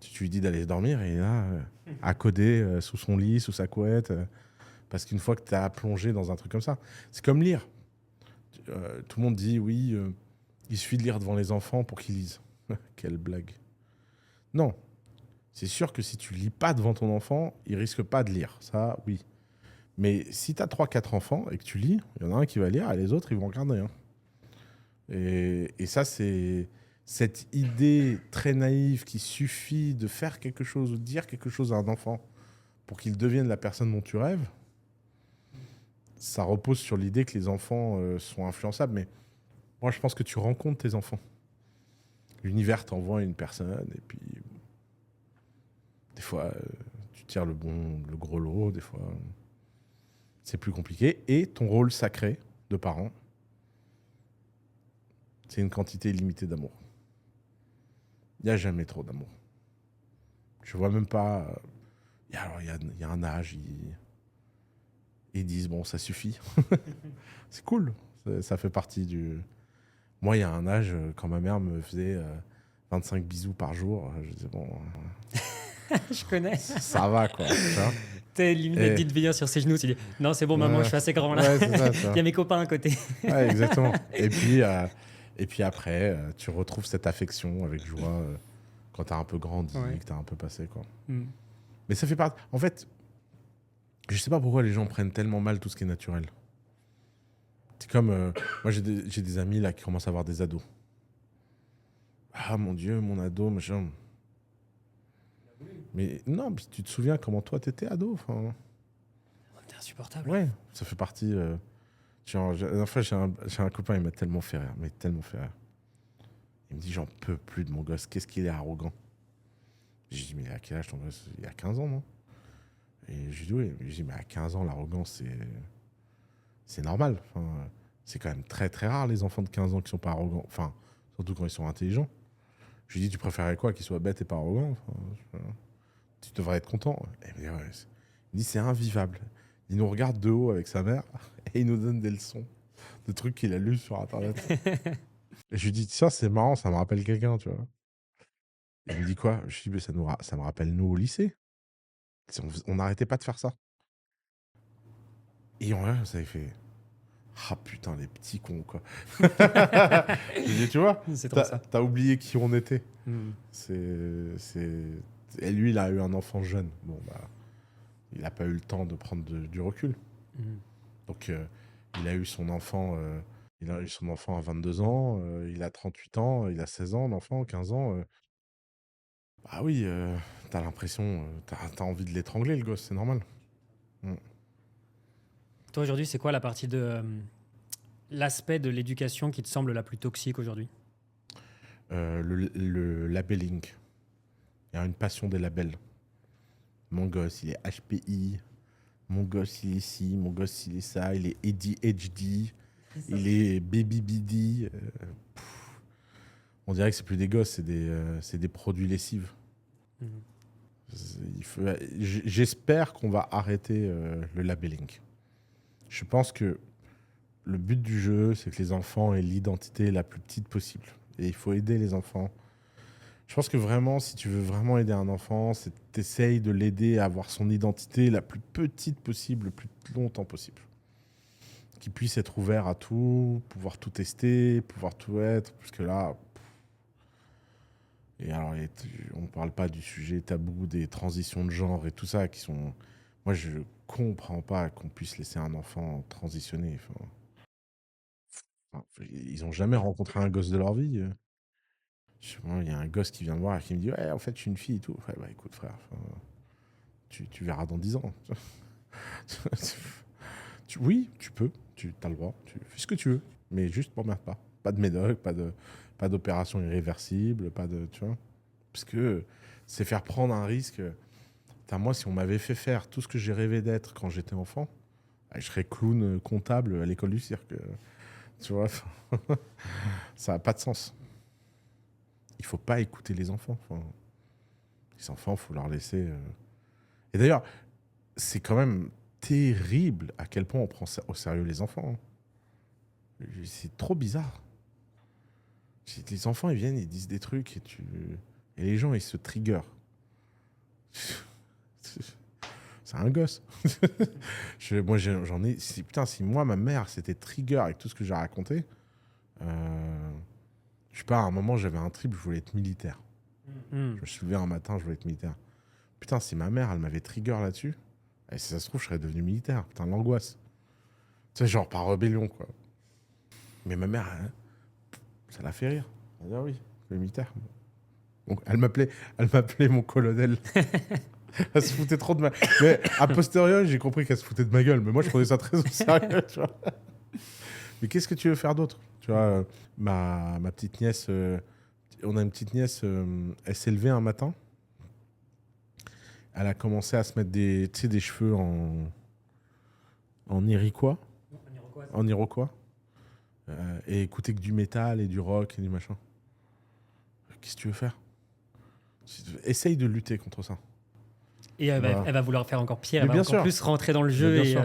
Tu lui dis d'aller dormir et là, à coder sous son lit, sous sa couette, parce qu'une fois que tu as plongé dans un truc comme ça, c'est comme lire. Tout le monde dit, oui, il suffit de lire devant les enfants pour qu'ils lisent. Quelle blague. Non. C'est sûr que si tu lis pas devant ton enfant, il risque pas de lire. Ça, oui. Mais si tu as 3-4 enfants et que tu lis, il y en a un qui va lire et les autres, ils vont regarder. Hein. Et ça, c'est cette idée très naïve qu'il suffit de faire quelque chose ou de dire quelque chose à un enfant pour qu'il devienne la personne dont tu rêves. Ça repose sur l'idée que les enfants sont influençables. Mais moi, je pense que tu rencontres tes enfants. L'univers t'envoie une personne et puis des fois, tu tires le gros lot. Des fois, c'est plus compliqué. Et ton rôle sacré de parent, c'est une quantité illimitée d'amour. Il n'y a jamais trop d'amour. Je vois même pas... Il y a un âge, ils disent, bon, ça suffit. C'est cool. Ça fait partie du... Moi, il y a un âge, quand ma mère me faisait 25 bisous par jour, je disais, bon... Je connais. Ça va, quoi. T'es limite et... de venir sur ses genoux, tu dis, non, c'est bon, maman, je suis assez grand là. Ouais, c'est ça. Il y a mes copains à côté. Ouais, exactement. Et puis après, tu retrouves cette affection avec joie quand t'as un peu grandi, que t'as un peu passé, quoi. Mais ça fait partie... En fait, je sais pas pourquoi les gens prennent tellement mal tout ce qui est naturel. C'est comme... moi, j'ai des amis là qui commencent à avoir des ados. Ah, mon Dieu, mon ado, machin... Mais non, tu te souviens comment toi t'étais ado, enfin... T'es insupportable. Ouais, ça fait partie... La dernière fois, j'ai un copain, il m'a tellement fait rire, Il me dit, j'en peux plus de mon gosse, qu'est-ce qu'il est arrogant. J'ai dit, mais à quel âge ton gosse? Il a 15 ans, non? Et je lui dis, oui. Je dis, mais à 15 ans, l'arrogance, c'est normal. Enfin, c'est quand même très, très rare, les enfants de 15 ans qui sont pas arrogants. Enfin, surtout quand ils sont intelligents. Je lui dis, tu préférais quoi? Qu'ils soient bêtes et pas arrogants? Enfin, tu devrais être content. Et il me dit, c'est invivable. Il nous regarde de haut avec sa mère et il nous donne des leçons de trucs qu'il a lus sur Internet. Et je lui dis, tiens, c'est marrant, ça me rappelle quelqu'un, tu vois. Et il me dit quoi? Je lui dis, ça me rappelle nous au lycée. On n'arrêtait pas de faire ça. Et ça avait fait... Ah putain, les petits cons, quoi. Je lui dis, tu vois, t'as oublié qui on était. Et lui, il a eu un enfant jeune. Bon, bah, il n'a pas eu le temps de prendre du recul. Donc, il a eu son enfant... il a eu son enfant à 22 ans, il a 38 ans, il a 16 ans, l'enfant, 15 ans. Bah oui, t'as l'impression, t'as envie de l'étrangler, le gosse, c'est normal. Toi, aujourd'hui, c'est quoi la partie de l'aspect de l'éducation qui te semble la plus toxique aujourd'hui? Le labelling. Il y a une passion des labels. Mon gosse, il est HPI. Mon gosse, il est ci. Mon gosse, il est ça. Il est ADHD. Il est Baby BD. On dirait que c'est plus des gosses, c'est des produits lessives. J'espère qu'on va arrêter le labelling. Je pense que le but du jeu, c'est que les enfants aient l'identité la plus petite possible. Et il faut aider les enfants. Je pense que vraiment, si tu veux vraiment aider un enfant, c'est que tu essayes de l'aider à avoir son identité la plus petite possible, le plus longtemps possible. Qu'il puisse être ouvert à tout, pouvoir tout tester, pouvoir tout être. Parce que là... Et alors, on ne parle pas du sujet tabou des transitions de genre et tout ça qui sont... Moi, je comprends pas qu'on puisse laisser un enfant transitionner. Ils n'ont jamais rencontré un gosse de leur vie. Moi, il y a un gosse qui vient me voir et qui me dit ouais, en fait, je suis une fille et tout. Ouais, bah écoute, frère, enfin, tu verras dans 10 ans. Oui, tu peux, tu as le droit, tu fais ce que tu veux, mais juste m'emmerde pas. Pas de médoc, pas d'opération irréversible, pas de. Tu vois. Parce que c'est faire prendre un risque. Putain, moi, si on m'avait fait faire tout ce que j'ai rêvé d'être quand j'étais enfant, je serais clown comptable à l'école du cirque. Tu vois, ça n'a pas de sens. Il faut pas écouter les enfants. Enfin, les enfants, il faut leur laisser. Et d'ailleurs, c'est quand même terrible à quel point on prend au sérieux les enfants. C'est trop bizarre. Les enfants, ils viennent, ils disent des trucs et les gens, ils se triggerent. C'est un gosse. Moi, j'en ai. Putain, si moi, ma mère, c'était trigger avec tout ce que j'ai raconté, je sais pas, à un moment, j'avais un trip, je voulais être militaire. Je me suis levé un matin, je voulais être militaire. Putain, si ma mère, elle m'avait trigger là-dessus, et si ça se trouve, je serais devenu militaire. Putain, l'angoisse. Tu sais, genre par rébellion, quoi. Mais ma mère, ça l'a fait rire. Elle a dit, ah oui, le militaire. Donc, elle m'appelait mon colonel. Elle se foutait trop de ma... Mais a posteriori, j'ai compris qu'elle se foutait de ma gueule. Mais moi, je prenais ça très au sérieux, tu vois. Mais qu'est-ce que tu veux faire d'autre? Tu vois, ma petite nièce... on a une petite nièce, elle s'est levée un matin. Elle a commencé à se mettre tu sais, des cheveux en iroquois. En iroquois. Et écouter que du métal et du rock et du machin. Qu'est-ce que tu veux faire? Essaye de lutter contre ça. Et elle va vouloir faire encore pire, Mais elle va bien encore sûr. plus rentrer dans le Mais jeu bien et sûr.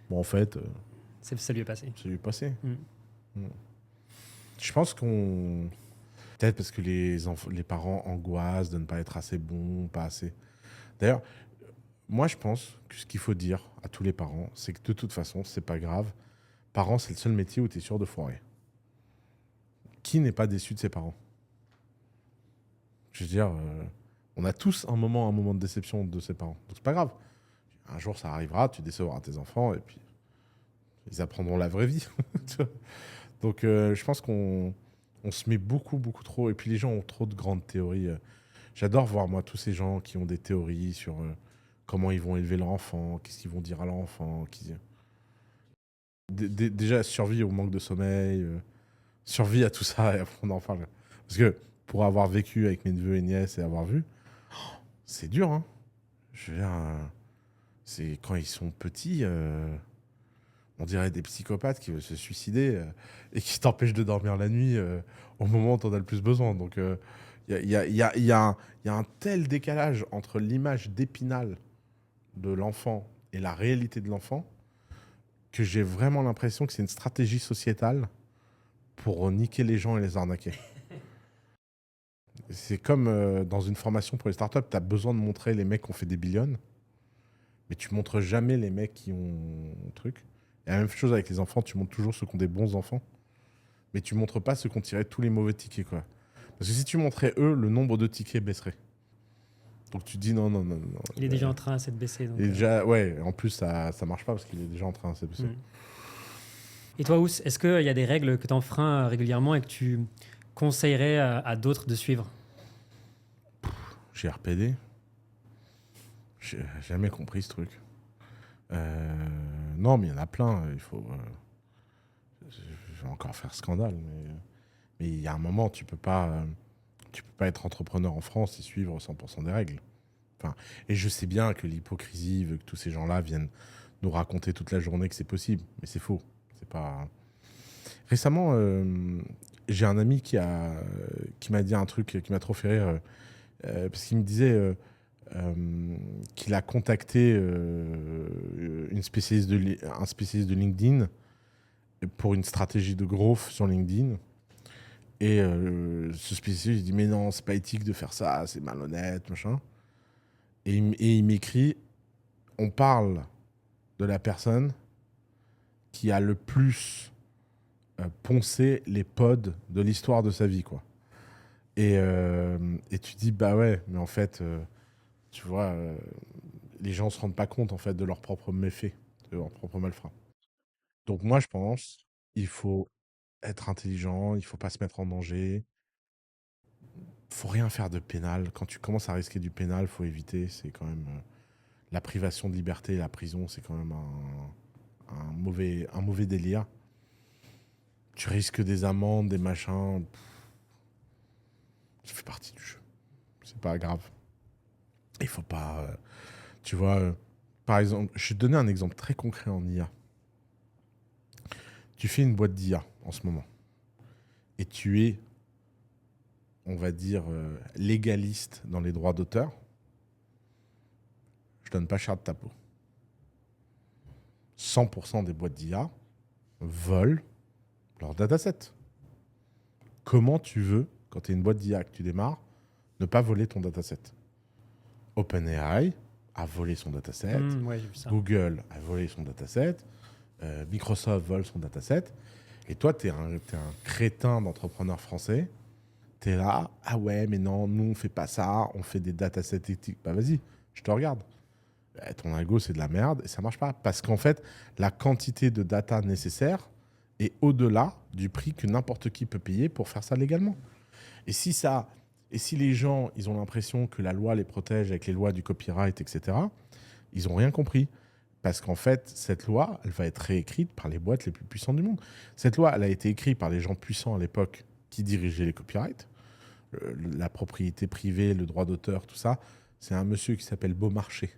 Bon, en fait, ça lui est passé. ça lui est passé. Je pense qu'on... Peut-être parce que les parents angoissent de ne pas être assez bons, pas assez... D'ailleurs, moi, je pense que ce qu'il faut dire à tous les parents, c'est que de toute façon, c'est pas grave. Parents, c'est le seul métier où tu es sûr de foirer. Qui n'est pas déçu de ses parents? Je veux dire, on a tous un moment de déception de ses parents. Donc, c'est pas grave. Un jour, ça arrivera, tu décevras tes enfants et puis ils apprendront la vraie vie. Tu vois. Donc, je pense qu'on se met beaucoup, beaucoup trop. Et puis, les gens ont trop de grandes théories. J'adore voir, moi, tous ces gens qui ont des théories sur comment ils vont élever leur enfant, qu'est-ce qu'ils vont dire à leur enfant. Déjà, survie au manque de sommeil, survie à tout ça, et après, on en parle. Parce que pour avoir vécu avec mes neveux et nièces et avoir vu, c'est dur, hein. Je veux dire, c'est quand ils sont petits, on dirait des psychopathes qui veulent se suicider et qui t'empêchent de dormir la nuit au moment où t'en as le plus besoin. Donc, il y a un tel décalage entre l'image d'Épinal de l'enfant et la réalité de l'enfant que j'ai vraiment l'impression que c'est une stratégie sociétale pour niquer les gens et les arnaquer. C'est comme dans une formation pour les startups, tu as besoin de montrer les mecs qui ont fait des billions, mais tu montres jamais les mecs qui ont un truc. Et la même chose avec les enfants, tu montres toujours ceux qui ont des bons enfants, mais tu montres pas ceux qui ont tiré tous les mauvais tickets, quoi. Parce que si tu montrais eux, le nombre de tickets baisserait. Donc tu te dis non, non, non, non. Il est déjà en train de se baisser. Donc, déjà, ouais, en plus ça marche pas parce qu'il est déjà en train de se baisser. Et toi, Ous, est-ce qu'il y a des règles que tu enfreins régulièrement et que tu conseillerais à d'autres de suivre? GRPD. J'ai jamais compris ce truc. Non, mais il y en a plein. Il faut. Je vais encore faire scandale, mais il y a un moment, tu peux pas être entrepreneur en France et suivre 100% des règles. Enfin, et je sais bien que l'hypocrisie veut que tous ces gens-là viennent nous raconter toute la journée que c'est possible, mais c'est faux. C'est pas. Récemment, j'ai un ami qui m'a dit un truc qui m'a trop fait rire, parce qu'il me disait qu'il a contacté un spécialiste de LinkedIn pour une stratégie de growth sur LinkedIn. Et ce spécialiste, il dit mais non, c'est pas éthique de faire ça, c'est malhonnête, machin. Et il m'écrit, on parle de la personne qui a le plus poncé les pods de l'histoire de sa vie, quoi. Et tu dis, bah ouais, mais en fait, tu vois, les gens se rendent pas compte, en fait, de leurs propres méfaits, de leurs propres malfrats. Donc moi, je pense, il faut être intelligent, il faut pas se mettre en danger. faut rien faire de pénal. Quand tu commences à risquer du pénal, faut éviter. C'est quand même la privation de liberté, la prison, c'est quand même un mauvais délire. Tu risques des amendes, des machins. Ça fait partie du jeu. C'est pas grave. Il faut pas... tu vois, par exemple, je vais te donner un exemple très concret en IA. Tu fais une boîte d'IA en ce moment. Et tu es, on va dire, légaliste dans les droits d'auteur. Je donne pas cher de ta peau. 100% des boîtes d'IA volent leur dataset. Comment tu veux, quand tu es une boîte d'IA que tu démarres, ne pas voler ton dataset? OpenAI a volé son dataset. Ouais, j'ai vu ça. Google a volé son dataset. Microsoft vole son dataset. Et toi, tu es un crétin d'entrepreneur français. Tu es là, ah ouais, mais non, nous, on fait pas ça. On fait des datasets éthiques. Bah vas-y, je te regarde. Ton algo, c'est de la merde et ça marche pas. Parce qu'en fait, la quantité de data nécessaire est au-delà du prix que n'importe qui peut payer pour faire ça légalement. Et si les gens, ils ont l'impression que la loi les protège avec les lois du copyright, etc., ils n'ont rien compris. Parce qu'en fait, cette loi, elle va être réécrite par les boîtes les plus puissantes du monde. Cette loi, elle a été écrite par les gens puissants à l'époque qui dirigeaient les copyrights, la propriété privée, le droit d'auteur, tout ça. C'est un monsieur qui s'appelle Beaumarchais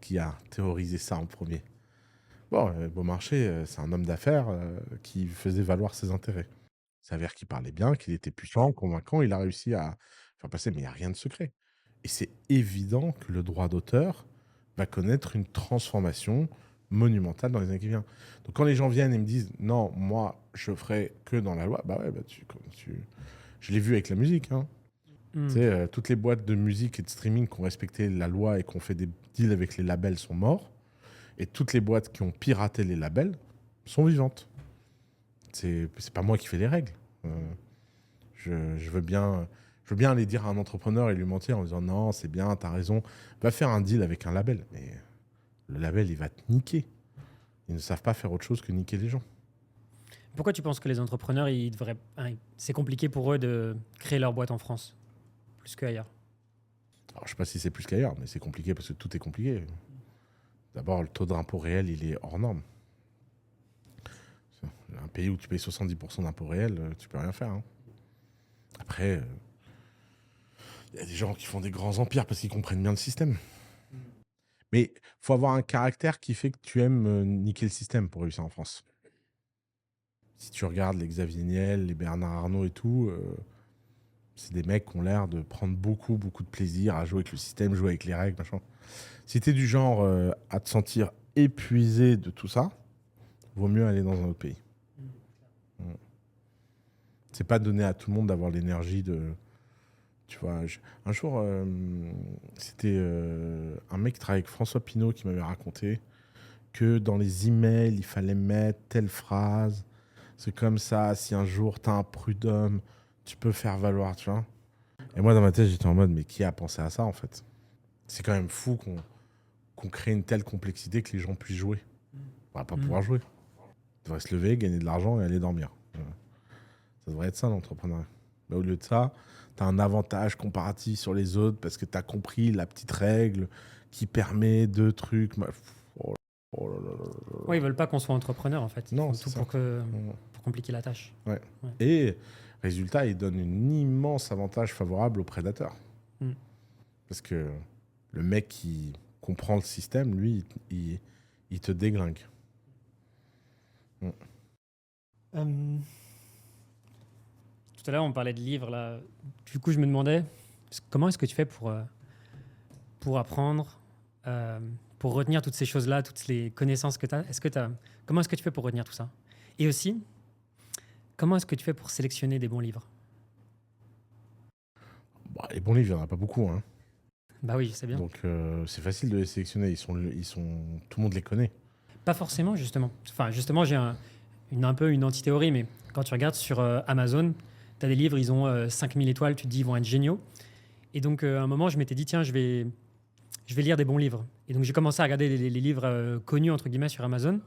qui a théorisé ça en premier. Bon, Beaumarchais, c'est un homme d'affaires qui faisait valoir ses intérêts. Il s'avère qu'il parlait bien, qu'il était puissant, convaincant, il a réussi à faire passer, mais il n'y a rien de secret. Et c'est évident que le droit d'auteur va connaître une transformation monumentale dans les années qui viennent. Donc quand les gens viennent et me disent « Non, moi, je ferai que dans la loi », bah ouais, je l'ai vu avec la musique. Hein. Tu sais, toutes les boîtes de musique et de streaming qui ont respecté la loi et qui ont fait des deals avec les labels sont morts. Et toutes les boîtes qui ont piraté les labels sont vivantes. C'est pas moi qui fais les règles. Je veux bien aller dire à un entrepreneur et lui mentir en disant non, c'est bien, t'as raison. Va faire un deal avec un label. Mais le label, il va te niquer. Ils ne savent pas faire autre chose que niquer les gens. Pourquoi tu penses que les entrepreneurs, c'est compliqué pour eux de créer leur boîte en France, plus qu'ailleurs? Alors, je ne sais pas si c'est plus qu'ailleurs, mais c'est compliqué parce que tout est compliqué. D'abord, le taux d'impôt réel, il est hors norme. Un pays où tu payes 70% d'impôt réel, tu peux rien faire. Hein. Après, il y a des gens qui font des grands empires parce qu'ils comprennent bien le système. Mais il faut avoir un caractère qui fait que tu aimes niquer le système pour réussir en France. Si tu regardes les Xavier Niel, les Bernard Arnault et tout, c'est des mecs qui ont l'air de prendre beaucoup de plaisir à jouer avec le système, jouer avec les règles, machin. Si tu es du genre à te sentir épuisé de tout ça, vaut mieux aller dans un autre pays. C'est pas donné à tout le monde d'avoir l'énergie de... Tu vois, un jour, c'était un mec qui travaille avec François Pinault qui m'avait raconté que dans les emails, il fallait mettre telle phrase. C'est comme ça, si un jour tu as un prud'homme, tu peux faire valoir, tu vois. Et moi, dans ma tête, j'étais en mode, mais qui a pensé à ça, en fait? C'est quand même fou qu'on crée une telle complexité que les gens puissent jouer. On va pas pouvoir jouer. Ils devraient se lever, gagner de l'argent et aller dormir. Ça devrait être ça, l'entrepreneuriat. Mais au lieu de ça, tu as un avantage comparatif sur les autres parce que tu as compris la petite règle qui permet de trucs. Ouais, ils veulent pas qu'on soit entrepreneur, en fait. Non, c'est tout pour compliquer la tâche. Ouais. Et résultat, ils donnent un immense avantage favorable aux prédateurs. Parce que le mec qui comprend le système, lui, il te déglingue. Tout à l'heure, on parlait de livres. Là. Du coup, je me demandais, comment est-ce que tu fais pour apprendre, pour retenir toutes ces choses-là, toutes les connaissances que tu as? Comment est-ce que tu fais pour retenir tout ça? Et aussi, comment est-ce que tu fais pour sélectionner des bons livres? Bah, les bons livres, il n'y en a pas beaucoup. Hein. Bah oui, c'est bien. Donc, c'est facile de les sélectionner. Tout le monde les connaît. Pas forcément, justement. Enfin, justement, j'ai un peu une anti-théorie, mais quand tu regardes sur Amazon, tu as des livres, ils ont 5000 étoiles, tu te dis, ils vont être géniaux. Et donc, à un moment, je m'étais dit, tiens, je vais lire des bons livres. Et donc, j'ai commencé à regarder les livres connus, entre guillemets, sur Amazon.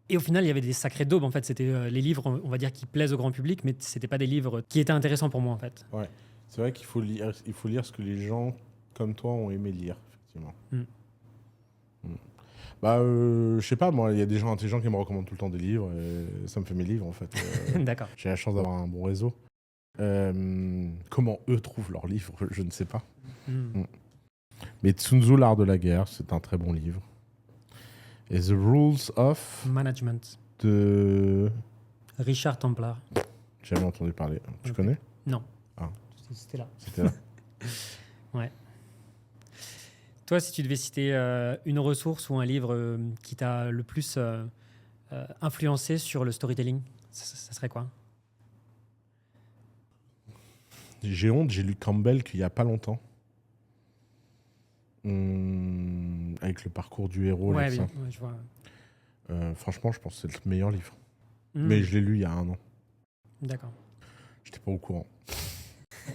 Et au final, il y avait des sacrés daubes, en fait. C'était les livres, on va dire, qui plaisent au grand public, mais ce n'étaient pas des livres qui étaient intéressants pour moi, en fait. Ouais. C'est vrai il faut lire ce que les gens comme toi ont aimé lire, effectivement. Mm. Bah, je sais pas, moi, il y a des gens intelligents qui me recommandent tout le temps des livres, et ça me fait mes livres, en fait. D'accord. J'ai la chance d'avoir un bon réseau. Comment eux trouvent leurs livres, je ne sais pas. Mm. Mais Sun Tzu, l'art de la guerre, c'est un très bon livre. Et The Rules of Management. de... Richard Templar. J'ai jamais entendu parler. Tu Ok. connais? Non. Ah. C'était là. C'était là. Ouais. Toi, si tu devais citer une ressource ou un livre qui t'a le plus influencé sur le storytelling, ça serait quoi? J'ai honte, j'ai lu Campbell qu'il y a pas longtemps. Avec le parcours du héros. Ouais, là, tout bien. ça. Ouais, je vois. Franchement, je pense que c'est le meilleur livre. Mm. Mais je l'ai lu il y a 1 an. D'accord. J'étais pas au courant.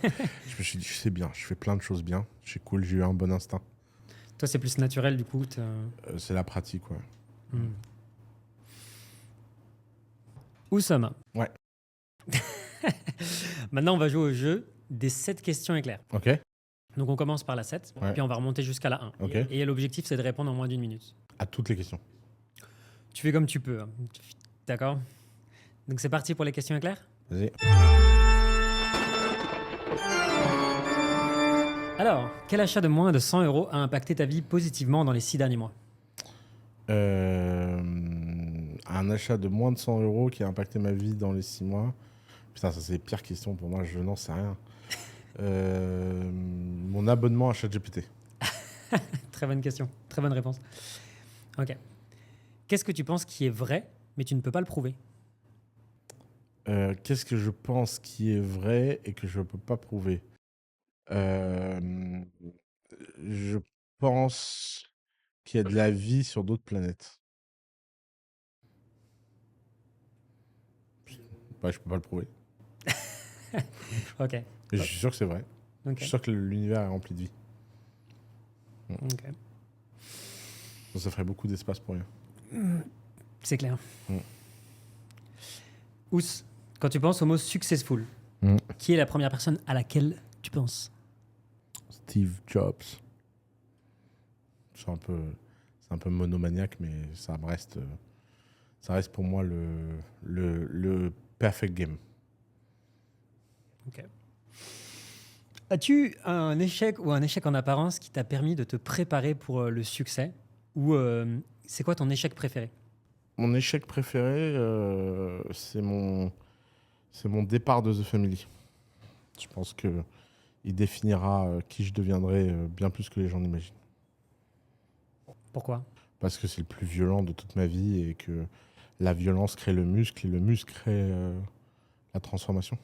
Je me suis dit, c'est bien, je fais plein de choses bien. C'est cool, j'ai eu un bon instinct. Toi, c'est plus naturel, du coup. C'est la pratique, ouais. Mm. Oussama. Ouais. Maintenant, on va jouer au jeu des 7 questions éclairs. Ok. Donc, on commence par la 7, Ouais. puis on va remonter jusqu'à la 1. Ok. Et l'objectif, c'est de répondre en moins d'1 minute. À toutes les questions. Tu fais comme tu peux. Hein. D'accord? Donc, c'est parti pour les questions éclairs? Vas-y. Alors, quel achat de moins de 100 € a impacté ta vie positivement dans les 6 derniers mois? Un achat de moins de 100 € qui a impacté ma vie dans les 6 mois. Putain, ça c'est les pires questions pour moi, je n'en sais rien. Mon abonnement à ChatGPT. Très bonne question, très bonne réponse. Ok. Qu'est-ce que tu penses qui est vrai, mais tu ne peux pas le prouver? Qu'est-ce que je pense qui est vrai et que je ne peux pas prouver? Je pense qu'il y a de la vie sur d'autres planètes. Bah, je peux pas le prouver. Ok. Mais je suis sûr que c'est vrai. Je Ok. suis sûr que l'univers est rempli de vie. Ok. Donc, ça ferait beaucoup d'espace pour rien. C'est clair. Mm. Ous, quand tu penses au mot successful, qui est la première personne à laquelle tu penses? Steve Jobs. C'est un peu monomaniaque, mais ça reste pour moi le perfect game. Ok. As-tu un échec ou un échec en apparence qui t'a permis de te préparer pour le succès? Ou c'est quoi ton échec préféré? Mon échec préféré, c'est mon départ de The Family. Je pense que il définira qui je deviendrai bien plus que les gens n'imaginent. Pourquoi? Parce que c'est le plus violent de toute ma vie et que la violence crée le muscle et le muscle crée la transformation.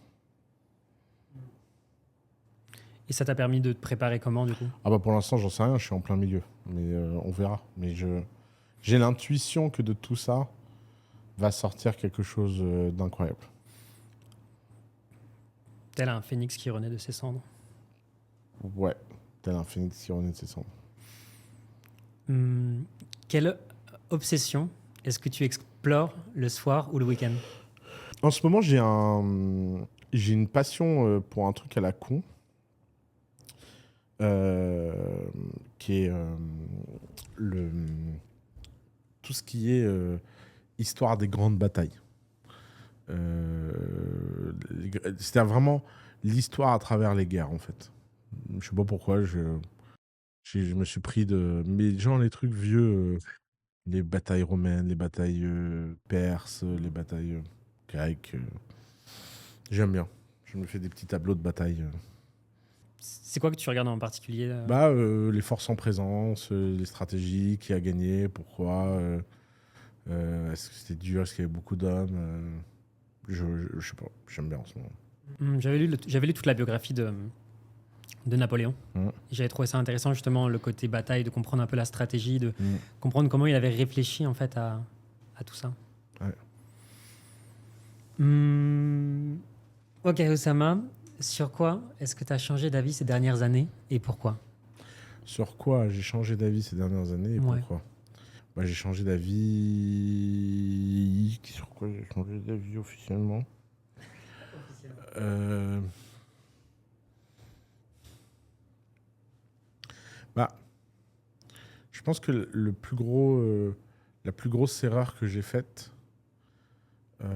Et ça t'a permis de te préparer comment, du coup? Ah bah pour l'instant, j'en sais rien, je suis en plein milieu. Mais on verra. Mais j'ai l'intuition que de tout ça va sortir quelque chose d'incroyable. Tel un phénix qui renaît de ses cendres. Ouais, tel un phénix qui renaît de ses cendres. Quelle obsession est-ce que tu explores le soir ou le week-end? En ce moment, j'ai une passion pour un truc à la con. Qui est tout ce qui est histoire des grandes batailles. C'était vraiment l'histoire à travers les guerres, en fait. Je sais pas pourquoi, je me suis pris de... Mais genre les trucs vieux, les batailles romaines, les batailles perses, les batailles grecques. J'aime bien. Je me fais des petits tableaux de bataille. C'est quoi que tu regardes en particulier? Les forces en présence, les stratégies, qui a gagné, pourquoi, est-ce que c'était dur, est-ce qu'il y avait beaucoup d'hommes, je sais pas, j'aime bien en ce moment. J'avais lu toute la biographie de Napoléon. Mm. J'avais trouvé ça intéressant, justement, le côté bataille, de comprendre un peu la stratégie, de comprendre comment il avait réfléchi, en fait, à tout ça. Ouais. Ok, Oussama, sur quoi est-ce que tu as changé d'avis ces dernières années et pourquoi? Sur quoi j'ai changé d'avis ces dernières années et Ouais. pourquoi? Bah, j'ai changé d'avis... Sur quoi j'ai changé d'avis officiellement? Je pense que la plus grosse erreur que j'ai faite, et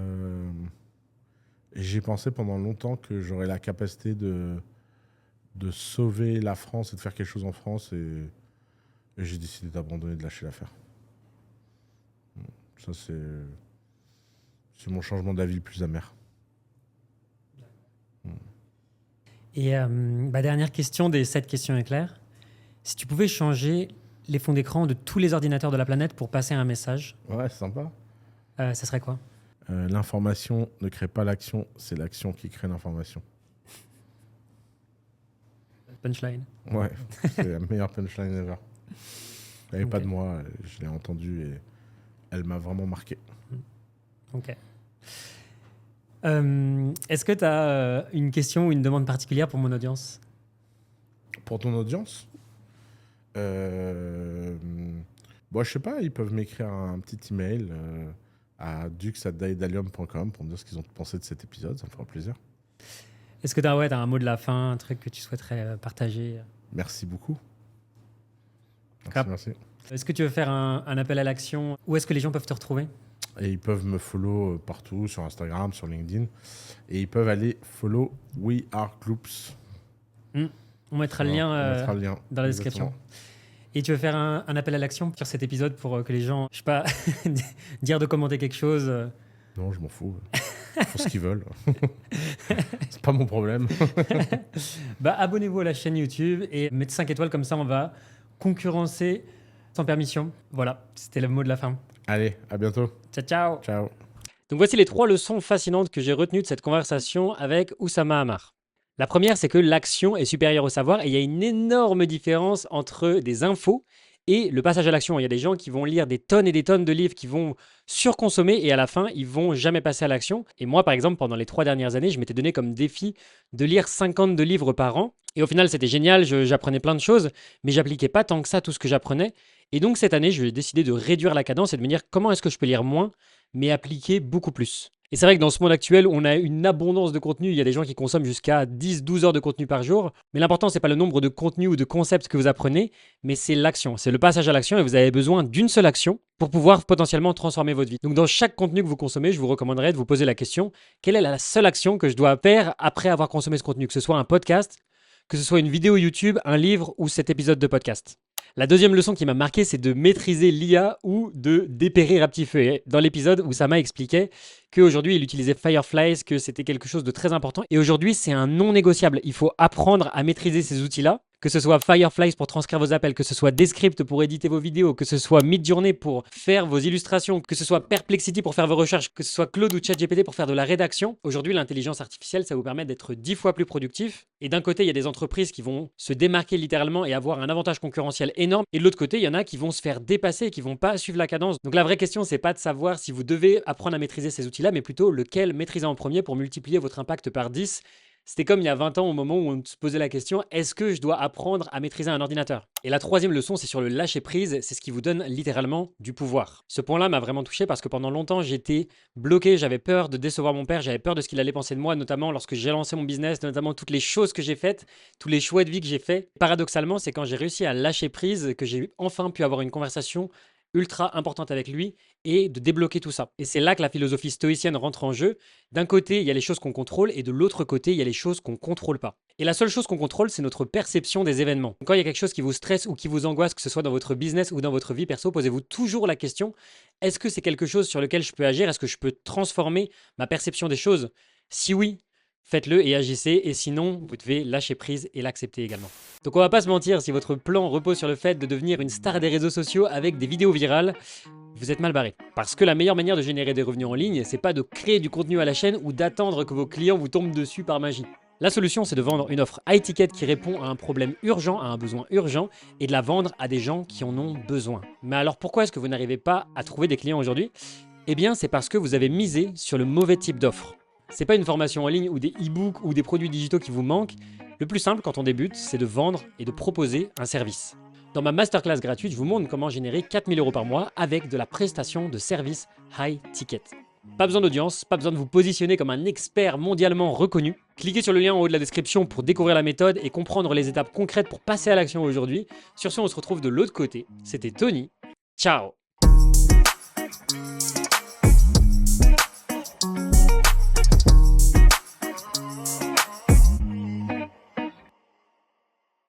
j'ai pensé pendant longtemps que j'aurais la capacité de sauver la France et de faire quelque chose en France, et j'ai décidé d'abandonner, de lâcher l'affaire. Ça, c'est mon changement d'avis le plus amer. Et dernière question des 7 questions éclairs. Si tu pouvais changer les fonds d'écran de tous les ordinateurs de la planète pour passer un message, Ouais, c'est sympa. ça serait quoi? L'information ne crée pas l'action, c'est l'action qui crée l'information. Punchline. Ouais, c'est la meilleure punchline ever. Elle n'est pas Ok. de moi, je l'ai entendue et elle m'a vraiment marqué. Ok. Est-ce que tu as une question ou une demande particulière pour mon audience? Pour ton audience, bon, je sais pas, ils peuvent m'écrire un petit email à dux@daedalium.com pour me dire ce qu'ils ont pensé de cet épisode, ça me fera plaisir. Est-ce que tu as un mot de la fin, un truc que tu souhaiterais partager? Merci beaucoup. Cap. Merci. Est-ce que tu veux faire un appel à l'action? Où est-ce que les gens peuvent te retrouver? Et ils peuvent me follow partout, sur Instagram, sur LinkedIn. Et ils peuvent aller follow We Are Gloops. On mettra le Voilà, lien, on mettra le lien dans la description. Et tu veux faire un appel à l'action sur cet épisode pour que les gens, je sais pas, dire de commenter quelque chose? Non, je m'en fous. Ils font ce qu'ils veulent. C'est pas mon problème. Abonnez-vous à la chaîne YouTube et mettez 5 étoiles, comme ça on va concurrencer sans permission. Voilà, c'était le mot de la fin. Allez, à bientôt. Ciao, ciao. Ciao. Donc voici les 3 leçons fascinantes que j'ai retenues de cette conversation avec Oussama Ammar. La première, c'est que l'action est supérieure au savoir et il y a une énorme différence entre des infos et le passage à l'action. Il y a des gens qui vont lire des tonnes et des tonnes de livres, qui vont surconsommer et à la fin, ils vont jamais passer à l'action. Et moi, par exemple, pendant les 3 dernières années, je m'étais donné comme défi de lire 52 livres par an. Et au final, c'était génial, j'apprenais plein de choses, mais j'appliquais pas tant que ça tout ce que j'apprenais. Et donc cette année, je vais décider de réduire la cadence et de me dire comment est-ce que je peux lire moins, mais appliquer beaucoup plus. Et c'est vrai que dans ce monde actuel, on a une abondance de contenu. Il y a des gens qui consomment jusqu'à 10-12 heures de contenu par jour. Mais l'important, c'est pas le nombre de contenus ou de concepts que vous apprenez, mais c'est l'action. C'est le passage à l'action et vous avez besoin d'une seule action pour pouvoir potentiellement transformer votre vie. Donc dans chaque contenu que vous consommez, je vous recommanderais de vous poser la question, quelle est la seule action que je dois faire après avoir consommé ce contenu? Que ce soit un podcast, que ce soit une vidéo YouTube, un livre ou cet épisode de podcast. La deuxième leçon qui m'a marqué, c'est de maîtriser l'IA ou de dépérir à petit feu. Et dans l'épisode où Oussama expliquait qu'aujourd'hui, il utilisait Fireflies, que c'était quelque chose de très important. Et aujourd'hui, c'est un non négociable. Il faut apprendre à maîtriser ces outils-là, que ce soit Fireflies pour transcrire vos appels, que ce soit Descript pour éditer vos vidéos, que ce soit Midjourney pour faire vos illustrations, que ce soit Perplexity pour faire vos recherches, que ce soit Claude ou ChatGPT pour faire de la rédaction. Aujourd'hui, l'intelligence artificielle, ça vous permet d'être 10 fois plus productif. Et d'un côté, il y a des entreprises qui vont se démarquer littéralement et avoir un avantage concurrentiel énorme. Et de l'autre côté, il y en a qui vont se faire dépasser, qui vont pas suivre la cadence. Donc la vraie question, c'est pas de savoir si vous devez apprendre à maîtriser ces outils-là, mais plutôt lequel maîtriser en premier pour multiplier votre impact par 10. C'était comme il y a 20 ans au moment où on se posait la question, est-ce que je dois apprendre à maîtriser un ordinateur? Et la troisième leçon, c'est sur le lâcher prise, c'est ce qui vous donne littéralement du pouvoir. Ce point-là m'a vraiment touché parce que pendant longtemps, j'étais bloqué, j'avais peur de décevoir mon père, j'avais peur de ce qu'il allait penser de moi, notamment lorsque j'ai lancé mon business, notamment toutes les choses que j'ai faites, tous les choix de vie que j'ai faits. Paradoxalement, c'est quand j'ai réussi à lâcher prise que j'ai enfin pu avoir une conversation ultra importante avec lui et de débloquer tout ça. Et c'est là que la philosophie stoïcienne rentre en jeu. D'un côté, il y a les choses qu'on contrôle et de l'autre côté, il y a les choses qu'on contrôle pas. Et la seule chose qu'on contrôle, c'est notre perception des événements. Quand il y a quelque chose qui vous stresse ou qui vous angoisse, que ce soit dans votre business ou dans votre vie perso, posez-vous toujours la question, est-ce que c'est quelque chose sur lequel je peux agir? Est-ce que je peux transformer ma perception des choses? Si oui, faites-le et agissez, et sinon, vous devez lâcher prise et l'accepter également. Donc on va pas se mentir, si votre plan repose sur le fait de devenir une star des réseaux sociaux avec des vidéos virales, vous êtes mal barré. Parce que la meilleure manière de générer des revenus en ligne, c'est pas de créer du contenu à la chaîne ou d'attendre que vos clients vous tombent dessus par magie. La solution, c'est de vendre une offre high ticket qui répond à un problème urgent, à un besoin urgent, et de la vendre à des gens qui en ont besoin. Mais alors pourquoi est-ce que vous n'arrivez pas à trouver des clients aujourd'hui? Eh bien, c'est parce que vous avez misé sur le mauvais type d'offre. C'est pas une formation en ligne ou des e-books ou des produits digitaux qui vous manquent. Le plus simple quand on débute, c'est de vendre et de proposer un service. Dans ma masterclass gratuite, je vous montre comment générer 4000 € par mois avec de la prestation de service high ticket. Pas besoin d'audience, pas besoin de vous positionner comme un expert mondialement reconnu. Cliquez sur le lien en haut de la description pour découvrir la méthode et comprendre les étapes concrètes pour passer à l'action aujourd'hui. Sur ce, on se retrouve de l'autre côté. C'était Tony. Ciao!